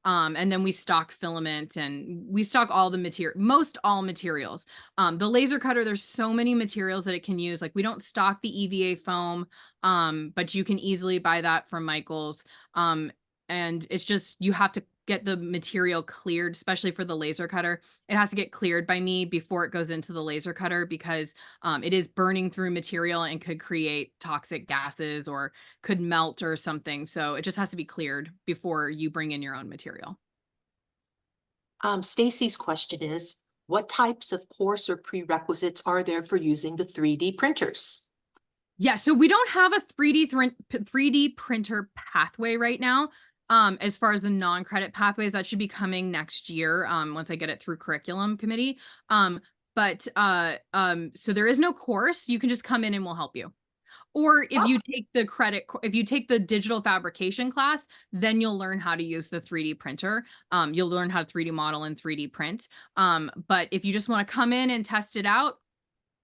And then we stock filament and we stock all the most all materials. The laser cutter, there's so many materials that it can use. Like we don't stock the EVA foam, but you can easily buy that from Michael's. And it's just, you have to get the material cleared, especially for the laser cutter. It has to get cleared by me before it goes into the laser cutter because it is burning through material and could create toxic gases or could melt or something. So it just has to be cleared before you bring in your own material. Stacy's question is, what types of course or prerequisites are there for using the 3D printers? Yeah, so we don't have a 3D printer pathway right now. As far as the non-credit pathways, that should be coming next year once I get it through curriculum committee. So there is no course. You can just come in and we'll help you. Or if you take the digital fabrication class, then you'll learn how to use the 3D printer. You'll learn how to 3D model and 3D print. But if you just want to come in and test it out,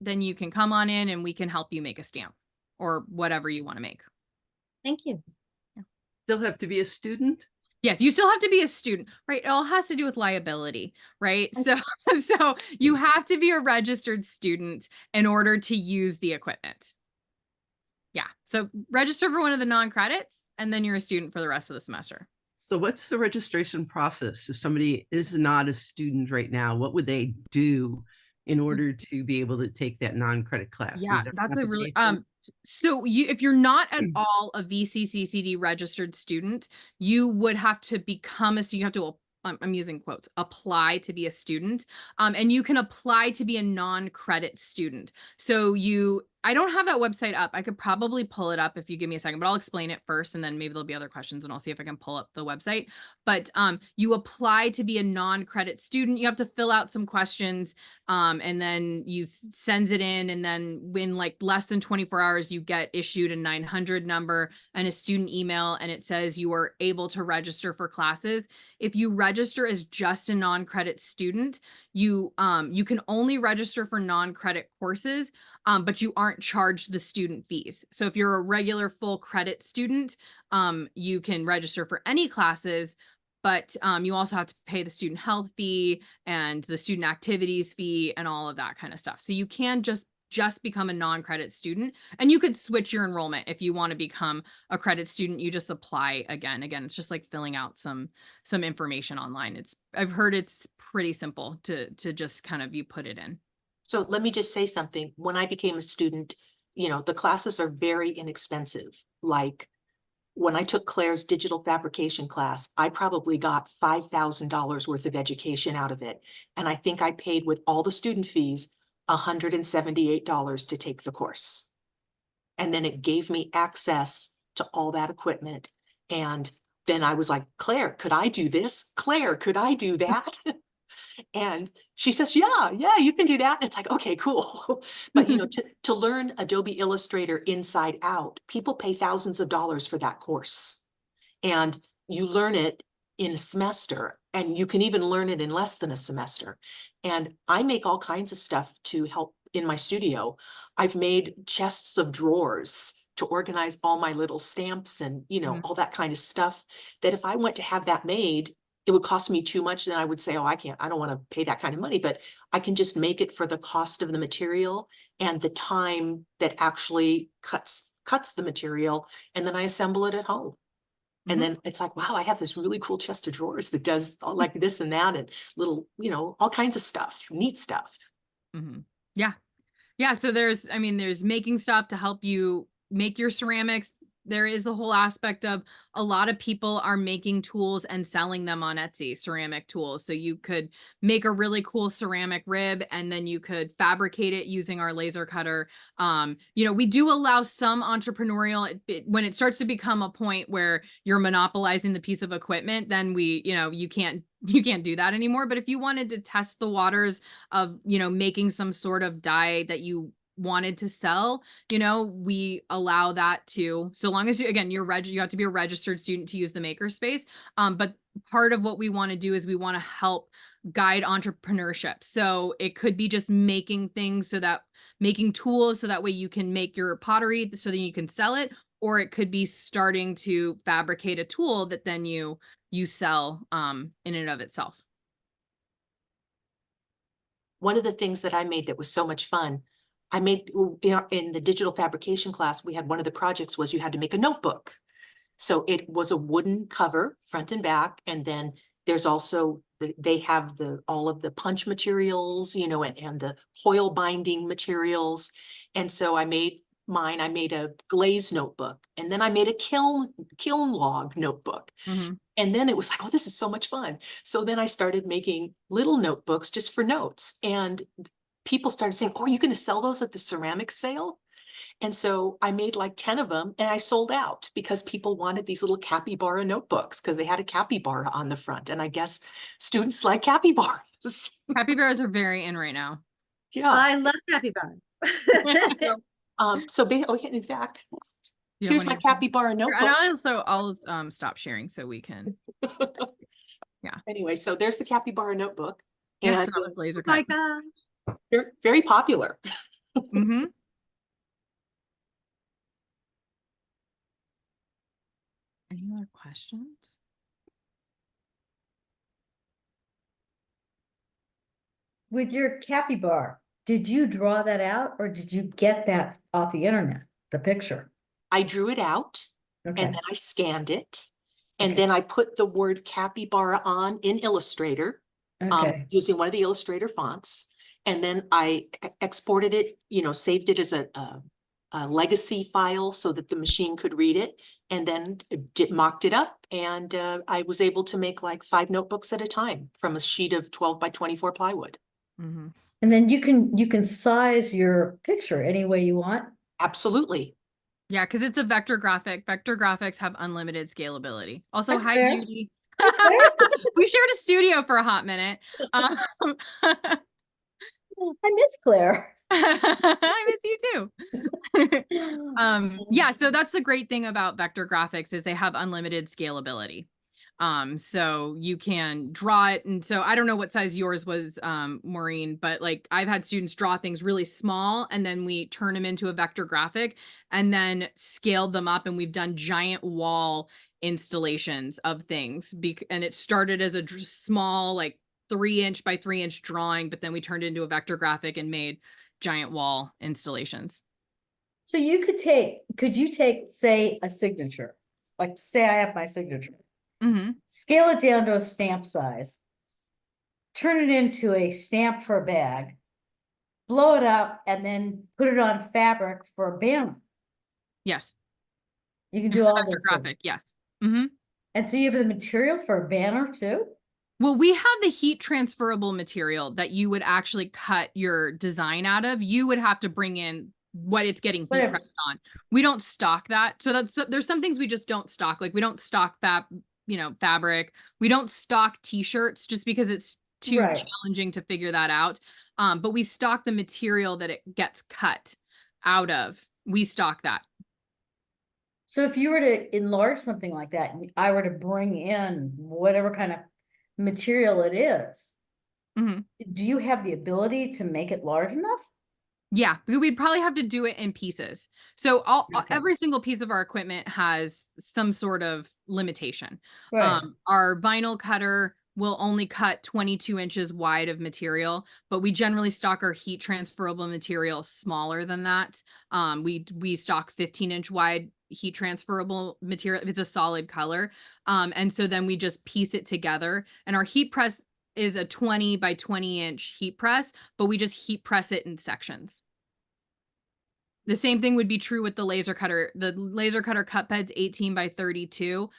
then you can come on in and we can help you make a stamp or whatever you want to make. Thank you. Still have to be a student? Yes, you still have to be a student, right? It all has to do with liability, right? So you have to be a registered student in order to use the equipment. Yeah, so register for one of the non-credits and then you're a student for the rest of the semester. So what's the registration process? If somebody is not a student right now, what would they do in order to be able to take that non-credit class? Yeah, that's a really, so if you're not at all a VCCCD registered student, you would have to become you have to, I'm using quotes, apply to be a student. And you can apply to be a non-credit student. So I don't have that website up. I could probably pull it up if you give me a second, but I'll explain it first and then maybe there'll be other questions and I'll see if I can pull up the website. But you apply to be a non-credit student. You have to fill out some questions and then you send it in, and then in like less than 24 hours, you get issued a 900 number and a student email, and it says you are able to register for classes. If you register as just a non-credit student, you can only register for non-credit courses. but you aren't charged the student fees. So if you're a regular full credit student, you can register for any classes, but you also have to pay the student health fee and the student activities fee and all of that kind of stuff. So you can just become a non-credit student, and you could switch your enrollment if you want to become a credit student. You just apply again. It's just like filling out some information online. I've heard it's pretty simple to just kind of, you put it in. So let me just say something. When I became a student, the classes are very inexpensive. Like when I took Claire's digital fabrication class, I probably got $5,000 worth of education out of it. And I think I paid, with all the student fees, $178 to take the course. And then it gave me access to all that equipment. And then I was like, Claire, could I do this? Claire, could I do that? And she says, yeah, you can do that. And it's like, okay, cool. But to learn Adobe Illustrator inside out, people pay thousands of dollars for that course. And you learn it in a semester, and you can even learn it in less than a semester. And I make all kinds of stuff to help in my studio. I've made chests of drawers to organize all my little stamps and, all that kind of stuff, that if I went to have that made, it would cost me too much. Then I would say, oh, I don't want to pay that kind of money, but I can just make it for the cost of the material and the time that actually cuts the material. And then I assemble it at home. And then it's like, wow, I have this really cool chest of drawers that does like this and that and little, all kinds of stuff, neat stuff. Yeah. Yeah. So there's making stuff to help you make your ceramics. There is the whole aspect of, a lot of people are making tools and selling them on Etsy, ceramic tools. So you could make a really cool ceramic rib, and then you could fabricate it using our laser cutter. We do allow some entrepreneurial, when it starts to become a point where you're monopolizing the piece of equipment, then you can't do that anymore. But if you wanted to test the waters of, making some sort of die that you wanted to sell, we allow that too, so long as you have to be a registered student to use the MakerSpace. But part of what we want to do is we want to help guide entrepreneurship. So it could be just making tools so that way you can make your pottery so that you can sell it, or it could be starting to fabricate a tool that then you sell in and of itself. One of the things that I made that was so much fun, I made in the digital fabrication class, we had one of the projects was you had to make a notebook. So it was a wooden cover, front and back. And then there's also, they have all of the punch materials, and the foil binding materials. And so I made a glaze notebook, and then I made a kiln log notebook. And then it was like, oh, this is so much fun. So then I started making little notebooks just for notes. And people started saying, oh, are you going to sell those at the ceramic sale? And so I made like 10 of them, and I sold out because people wanted these little capybara notebooks because they had a capybara on the front. And I guess students like capybaras. Capybaras are very in right now. Yeah. I love capybaras. In fact, here's my capybara notebook. And I'll stop sharing so we can. Yeah. Anyway, so there's the capybara notebook. Yeah, And so that was laser Oh my cut. gosh. they're very popular. Any other questions? With your capybara, did you draw that out, or did you get that off the internet, the picture? I drew it out, Okay. and then I scanned it. And then I put the word capybara on in Illustrator, using one of the Illustrator fonts. And then I exported it, saved it as a legacy file so that the machine could read it, and then mocked it up. And I was able to make like 5 notebooks at a time from a sheet of 12 by 24 plywood. And then you can size your picture any way you want. Absolutely. Yeah, because it's a vector graphic. Vector graphics have unlimited scalability. Also, That's hi, fair. Judy. We shared a studio for a hot minute. I miss Claire. I miss you too. Yeah, so that's the great thing about vector graphics is they have unlimited scalability. So you can draw it. And so I don't know what size yours was, Maureen, but like I've had students draw things really small and then we turn them into a vector graphic and then scaled them up, and we've done giant wall installations of things. And it started as a small, like 3-inch by 3-inch drawing, but then we turned it into a vector graphic and made giant wall installations. So could you take, say, a signature, like say I have my signature, scale it down to a stamp size, turn it into a stamp for a bag, blow it up, and then put it on fabric for a banner. Yes. You can If do it's a all vector those things. graphic, yes. And so you have the material for a banner too? Well, we have the heat transferable material that you would actually cut your design out of. You would have to bring in what it's getting heat Whatever. pressed on. We don't stock that. So there's some things we just don't stock. Like we don't stock fabric. We don't stock t-shirts just because it's too Right. challenging to figure that out. But we stock the material that it gets cut out of. We stock that. So if you were to enlarge something like that, and I were to bring in whatever kind of material it is, do you have the ability to make it large enough? Yeah, we'd probably have to do it in pieces. So every single piece of our equipment has some sort of limitation. Right. Our vinyl cutter will only cut 22 inches wide of material, but we generally stock our heat transferable material smaller than that. We stock 15-inch wide heat transferable material if it's a solid color. And so then we just piece it together, and our heat press is a 20 by 20-inch heat press, but we just heat press it in sections. The same thing would be true with the laser cutter. The laser cutter cut bed's 18 by 32.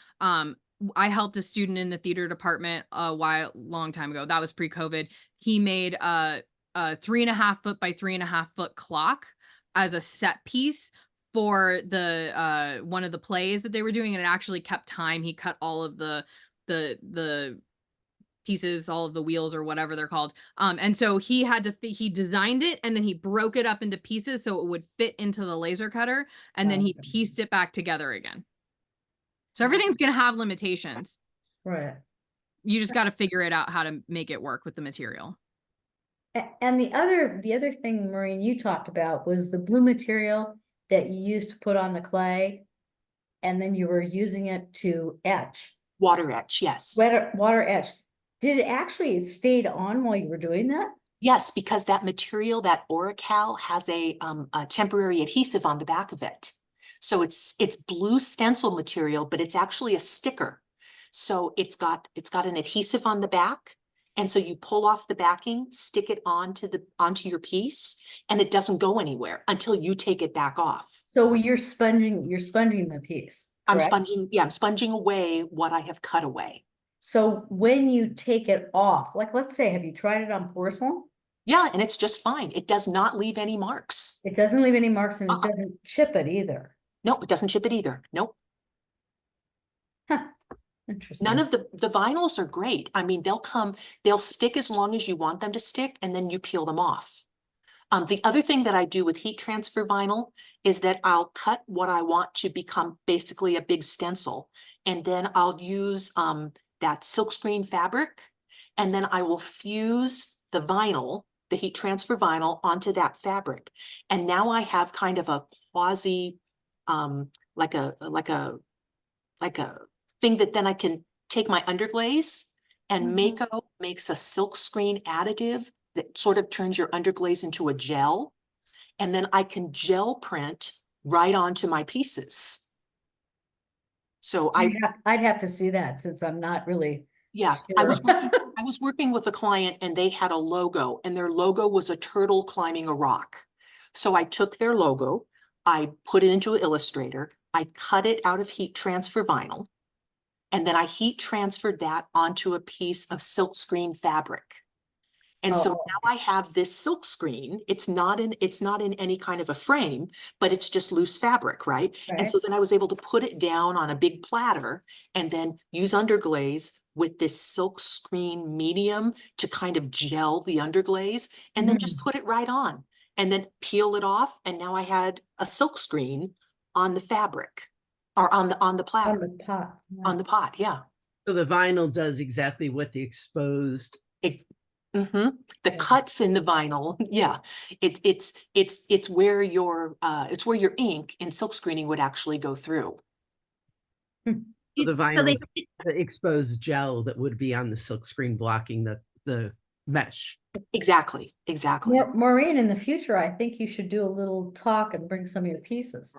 I helped a student in the theater department long time ago. That was pre-COVID. He made a 3.5 foot by 3.5 foot clock as a set piece for the one of the plays that they were doing, and it actually kept time. He cut all of the pieces, all of the wheels or whatever they're called. And so he designed it, and then he broke it up into pieces so it would fit into the laser cutter, and then he pieced it back together again. So everything's going to have limitations. Right. You just got to figure it out how to make it work with the material. And the other thing, Maureen, you talked about was the blue material that you used to put on the clay, and then you were using it to etch. Water etch, yes. Water etch. Did it stayed on while you were doing that? Yes, because that material, that Oracal, has a temporary adhesive on the back of it. So it's blue stencil material, but it's actually a sticker. So it's got an adhesive on the back. And so you pull off the backing, stick it onto your piece, and it doesn't go anywhere until you take it back off. So you're sponging the piece. Correct? I'm sponging away what I have cut away. So when you take it off, like let's say, have you tried it on porcelain? Yeah, and it's just fine. It does not leave any marks. It doesn't leave any marks, and it doesn't chip it either. No, it doesn't chip it either. Nope. Huh. Interesting. None of the vinyls are great. I mean, they'll stick as long as you want them to stick, and then you peel them off. The other thing that I do with heat transfer vinyl is that I'll cut what I want to become basically a big stencil, and then I'll use that silkscreen fabric, and then I will fuse the vinyl, the heat transfer vinyl, onto that fabric. And now I have kind of a quasi, like a thing that then I can take my underglaze, and Mako makes a silkscreen additive that sort of turns your underglaze into a gel. And then I can gel print right onto my pieces. So I'd have to see that, since I'm not really. Yeah, sure. I was working with a client, and they had a logo, and their logo was a turtle climbing a rock. So I took their logo, I put it into Illustrator, I cut it out of heat transfer vinyl, and then I heat transferred that onto a piece of silkscreen fabric. And so now I have this silk screen. It's not in any kind of a frame, but it's just loose fabric, right? And so then I was able to put it down on a big platter and then use underglaze with this silk screen medium to kind of gel the underglaze, and then just put it right on and then peel it off. And now I had a silk screen on the fabric, or on the platter. On the pot. On the pot, yeah. So the vinyl does exactly what the exposed. The cuts in the vinyl, yeah, it's where your ink in silk screening would actually go through. The So vinyl, they, the exposed gel that would be on the silk screen blocking the mesh. Exactly. Maureen, in the future, I think you should do a little talk and bring some of your pieces.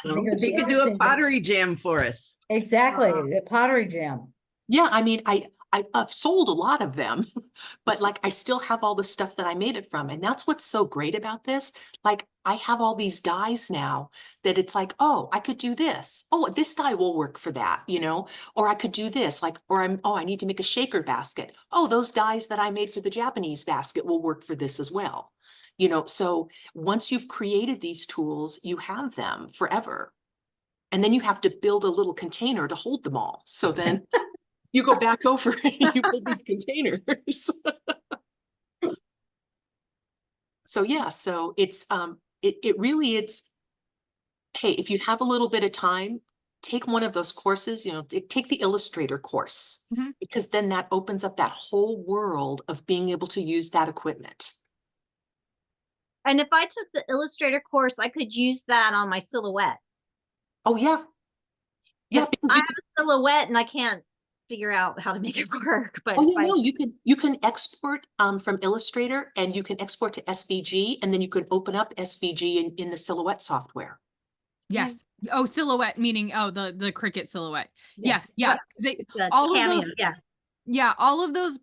You could do a pottery jam for us. Exactly, the pottery jam. Yeah, I mean, I've sold a lot of them, but like I still have all the stuff that I made it from. And that's what's so great about this. Like I have all these dies now that it's like, oh, I could do this. Oh, this die will work for that, you know, or I could do this, like, or I need to make a shaker basket. Oh, those dies that I made for the Japanese basket will work for this as well. You know, so once you've created these tools, you have them forever. And then you have to build a little container to hold them all. So then you go back over and you build these containers. So yeah, so it's it really it's, hey, if you have a little bit of time, take one of those courses, you know, take the Illustrator course, because then that opens up that whole world of being able to use that equipment. and if I took the Illustrator course, I could use that on my silhouette. Oh yeah. Yeah, If because I you have a silhouette and I can't figure out how to make it work, but oh if yeah, I, no, you can export from Illustrator and you can export to SVG and then you can open up SVG in the Silhouette software. Yes. Oh, silhouette meaning the Cricut silhouette. Yeah. Yes. Yeah. it's a All of cameo, those. yeah. Yeah, all of those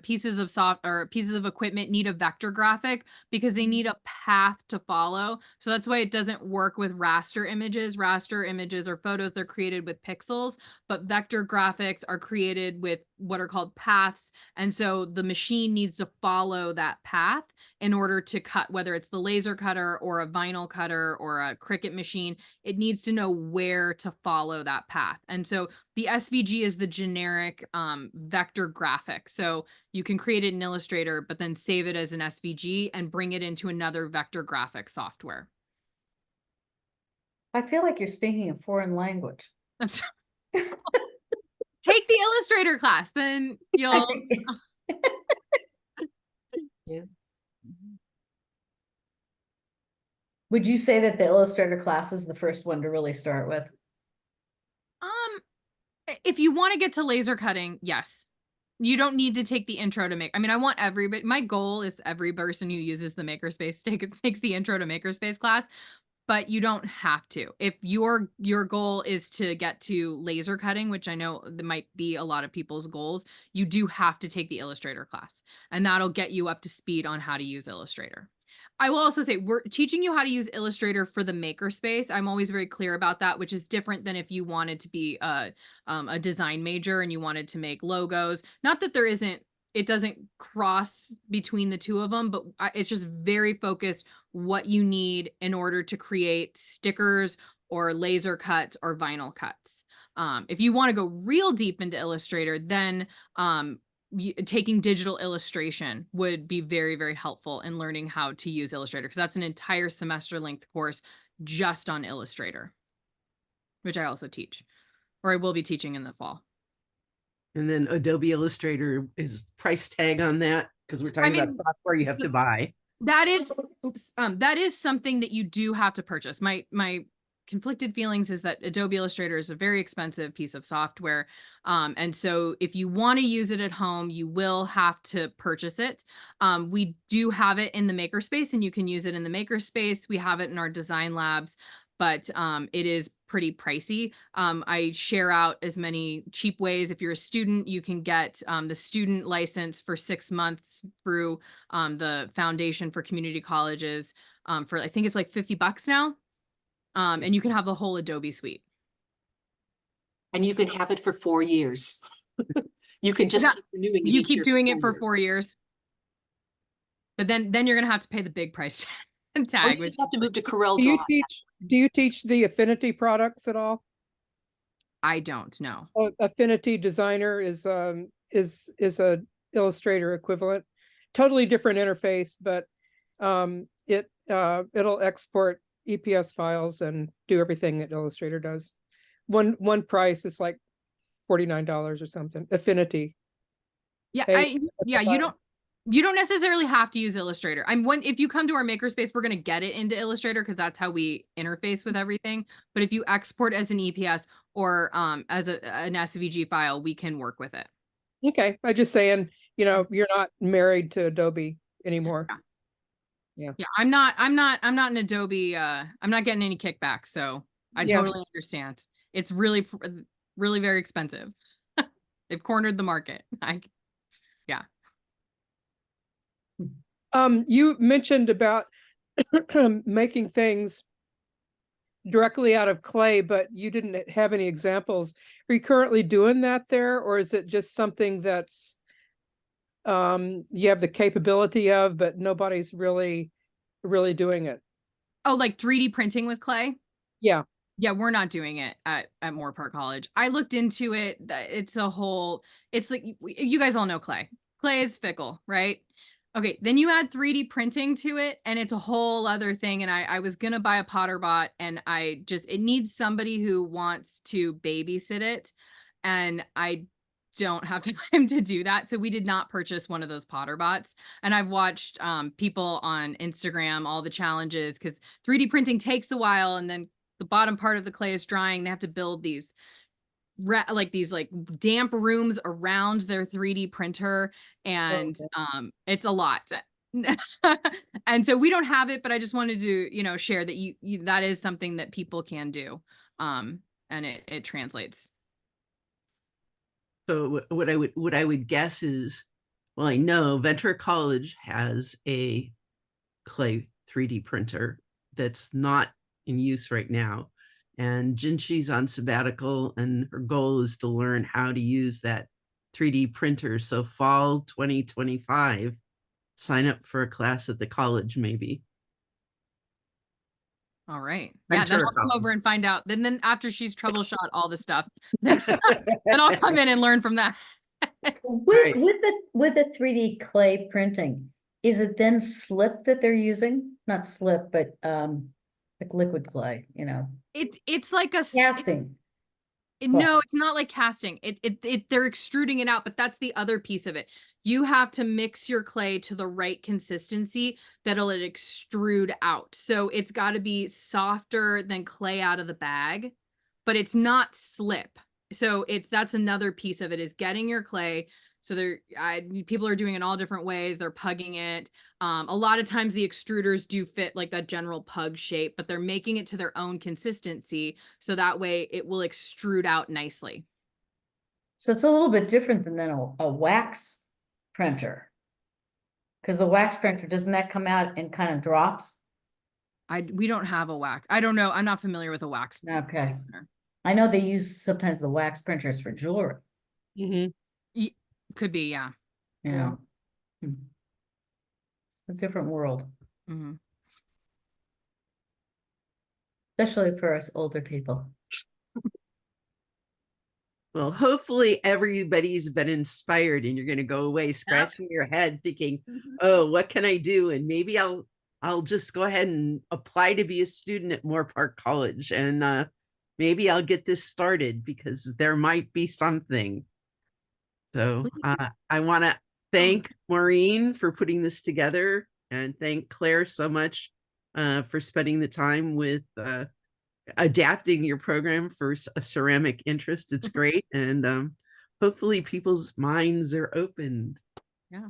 pieces of pieces of equipment need a vector graphic because they need a path to follow. So that's why it doesn't work with raster images. Raster images or photos, they're created with pixels, but vector graphics are created with what are called paths. And so the machine needs to follow that path in order to cut, whether it's the laser cutter or a vinyl cutter or a Cricut machine, it needs to know where to follow that path. And so the SVG is the generic vector graphic. So you can create it in Illustrator, but then save it as an SVG and bring it into another vector graphic software. I feel like you're speaking a foreign language. I'm sorry. Take the Illustrator class, then you'll. Yeah. Would you say that the Illustrator class is the first one to really start with? If you want to get to laser cutting, yes. You don't need to take the intro to make. I mean, I want everybody. My goal is every person who uses the MakerSpace takes the intro to MakerSpace class, but you don't have to. If your goal is to get to laser cutting, which I know that might be a lot of people's goals, you do have to take the Illustrator class, and that'll get you up to speed on how to use Illustrator. I will also say we're teaching you how to use Illustrator for the MakerSpace. I'm always very clear about that, which is different than if you wanted to be a design major and you wanted to make logos. Not that it doesn't cross between the two of them, but it's just very focused what you need in order to create stickers or laser cuts or vinyl cuts. If you want to go real deep into Illustrator, then taking digital illustration would be very, very helpful in learning how to use Illustrator, because that's an entire semester length course just on Illustrator, which I also teach, or I will be teaching in the fall. And then Adobe Illustrator is price tag on that, because we're talking about software you have to buy. That is, that is something that you do have to purchase. My conflicted feelings is that Adobe Illustrator is a very expensive piece of software. And so if you want to use it at home, you will have to purchase it. We do have it in the MakerSpace, and you can use it in the MakerSpace. We have it in our design labs, but it is pretty pricey. I share out as many cheap ways. If you're a student, you can get the student license for 6 months through the Foundation for Community Colleges for, I think it's like $50 now. And you can have the whole Adobe suite. And you can have it for 4 years. You can just keep renewing it. You keep doing it for 4 years. But then you're gonna have to pay the big price tag. Or you just have to move to Corel Do you Draw. do you teach the Affinity products at all? I don't know. Affinity Designer is a Illustrator equivalent. Totally different interface, but it'll export EPS files and do everything that Illustrator does. One price is like $49 or something. Affinity. Yeah, Hey, you don't necessarily have to use Illustrator. If you come to our Makerspace, we're gonna get it into Illustrator because that's how we interface with everything. But if you export as an EPS or as an SVG file, we can work with it. Okay, I'm just saying, you're not married to Adobe anymore. Yeah, I'm not an Adobe, I'm not getting any kickbacks, so I Yeah. totally understand. It's really, really very expensive. They've cornered the market. You mentioned about making things directly out of clay, but you didn't have any examples. Are you currently doing that there, or is it just something that's you have the capability of, but nobody's really doing it? Oh, like 3D printing with clay? Yeah. Yeah, we're not doing it at Moore Park College. I looked into it. It's like, you guys all know clay. Clay is fickle, right? Okay, then you add 3D printing to it and it's a whole other thing. And I was gonna buy a Potter bot and it needs somebody who wants to babysit it. And I don't have time to do that. So we did not purchase one of those Potter bots. And I've watched people on Instagram, all the challenges, because 3D printing takes a while and then the bottom part of the clay is drying. They have to build these damp rooms around their 3D printer. And it's a lot. And so we don't have it, but I just wanted to, share that that is something that people can do. And it translates. So what I would guess is, well, I know Ventura College has a clay 3D printer that's not in use right now. And Jinshi's on sabbatical and her goal is to learn how to use that 3D printer. So fall 2025, sign up for a class at the college, maybe. All right. Yeah, then I'll come over and find out. Then after she's troubleshot all the stuff, then I'll come in and learn from that. With the 3D clay printing, is it then slip that they're using? Not slip, but like liquid clay, It's like a casting. No, it's not like casting. They're extruding it out, but that's the other piece of it. You have to mix your clay to the right consistency that'll extrude out. So it's got to be softer than clay out of the bag, but it's not slip. So that's another piece of it, is getting your clay. So people are doing it all different ways. They're pugging it. A lot of times the extruders do fit like that general pug shape, but they're making it to their own consistency. So that way it will extrude out nicely. So it's a little bit different than a wax printer. Because the wax printer, doesn't that come out and kind of drops? We don't have a wax. I don't know. I'm not familiar with a wax. Okay. I know they use sometimes the wax printers for jewelry. Mm-hmm. Could be, yeah. Yeah. A different world. Mm-hmm. Especially for us older people. Well, hopefully everybody's been inspired and you're going to go away scratching your head thinking, oh, what can I do? And maybe I'll just go ahead and apply to be a student at Moore Park College. And maybe I'll get this started because there might be something. So I want to thank Maureen for putting this together and thank Claire so much for spending the time with adapting your program for a ceramic interest. It's great. And hopefully people's minds are opened. Yeah.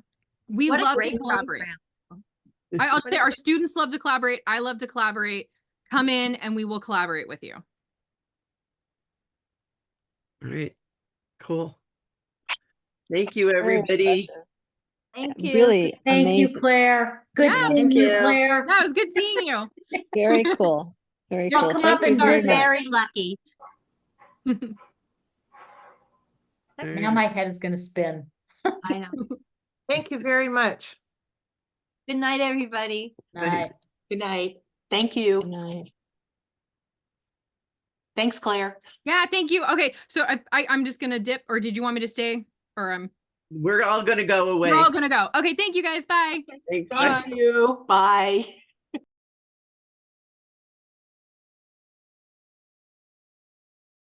We love to collaborate. I'll say our students love to collaborate. I love to collaborate. Come in and we will collaborate with you. All right. Cool. Thank you, everybody. Thank you. Really Thank amazing. you, Claire. Good Yeah, seeing you, Claire. That was good seeing you. Very cool. Very Y'all cool. come Thank up you and very visit. much. Very lucky. Now my head is gonna spin. I know. Thank you very much. Good night, everybody. Night. Good night. Thank you. Good night. Thanks, Claire. Yeah, thank you. Okay, so I'm just gonna dip, or did you want me to stay? Or We're all going to go away. we're all gonna go. Okay, thank you guys. Bye. Thanks. Thank you. Bye.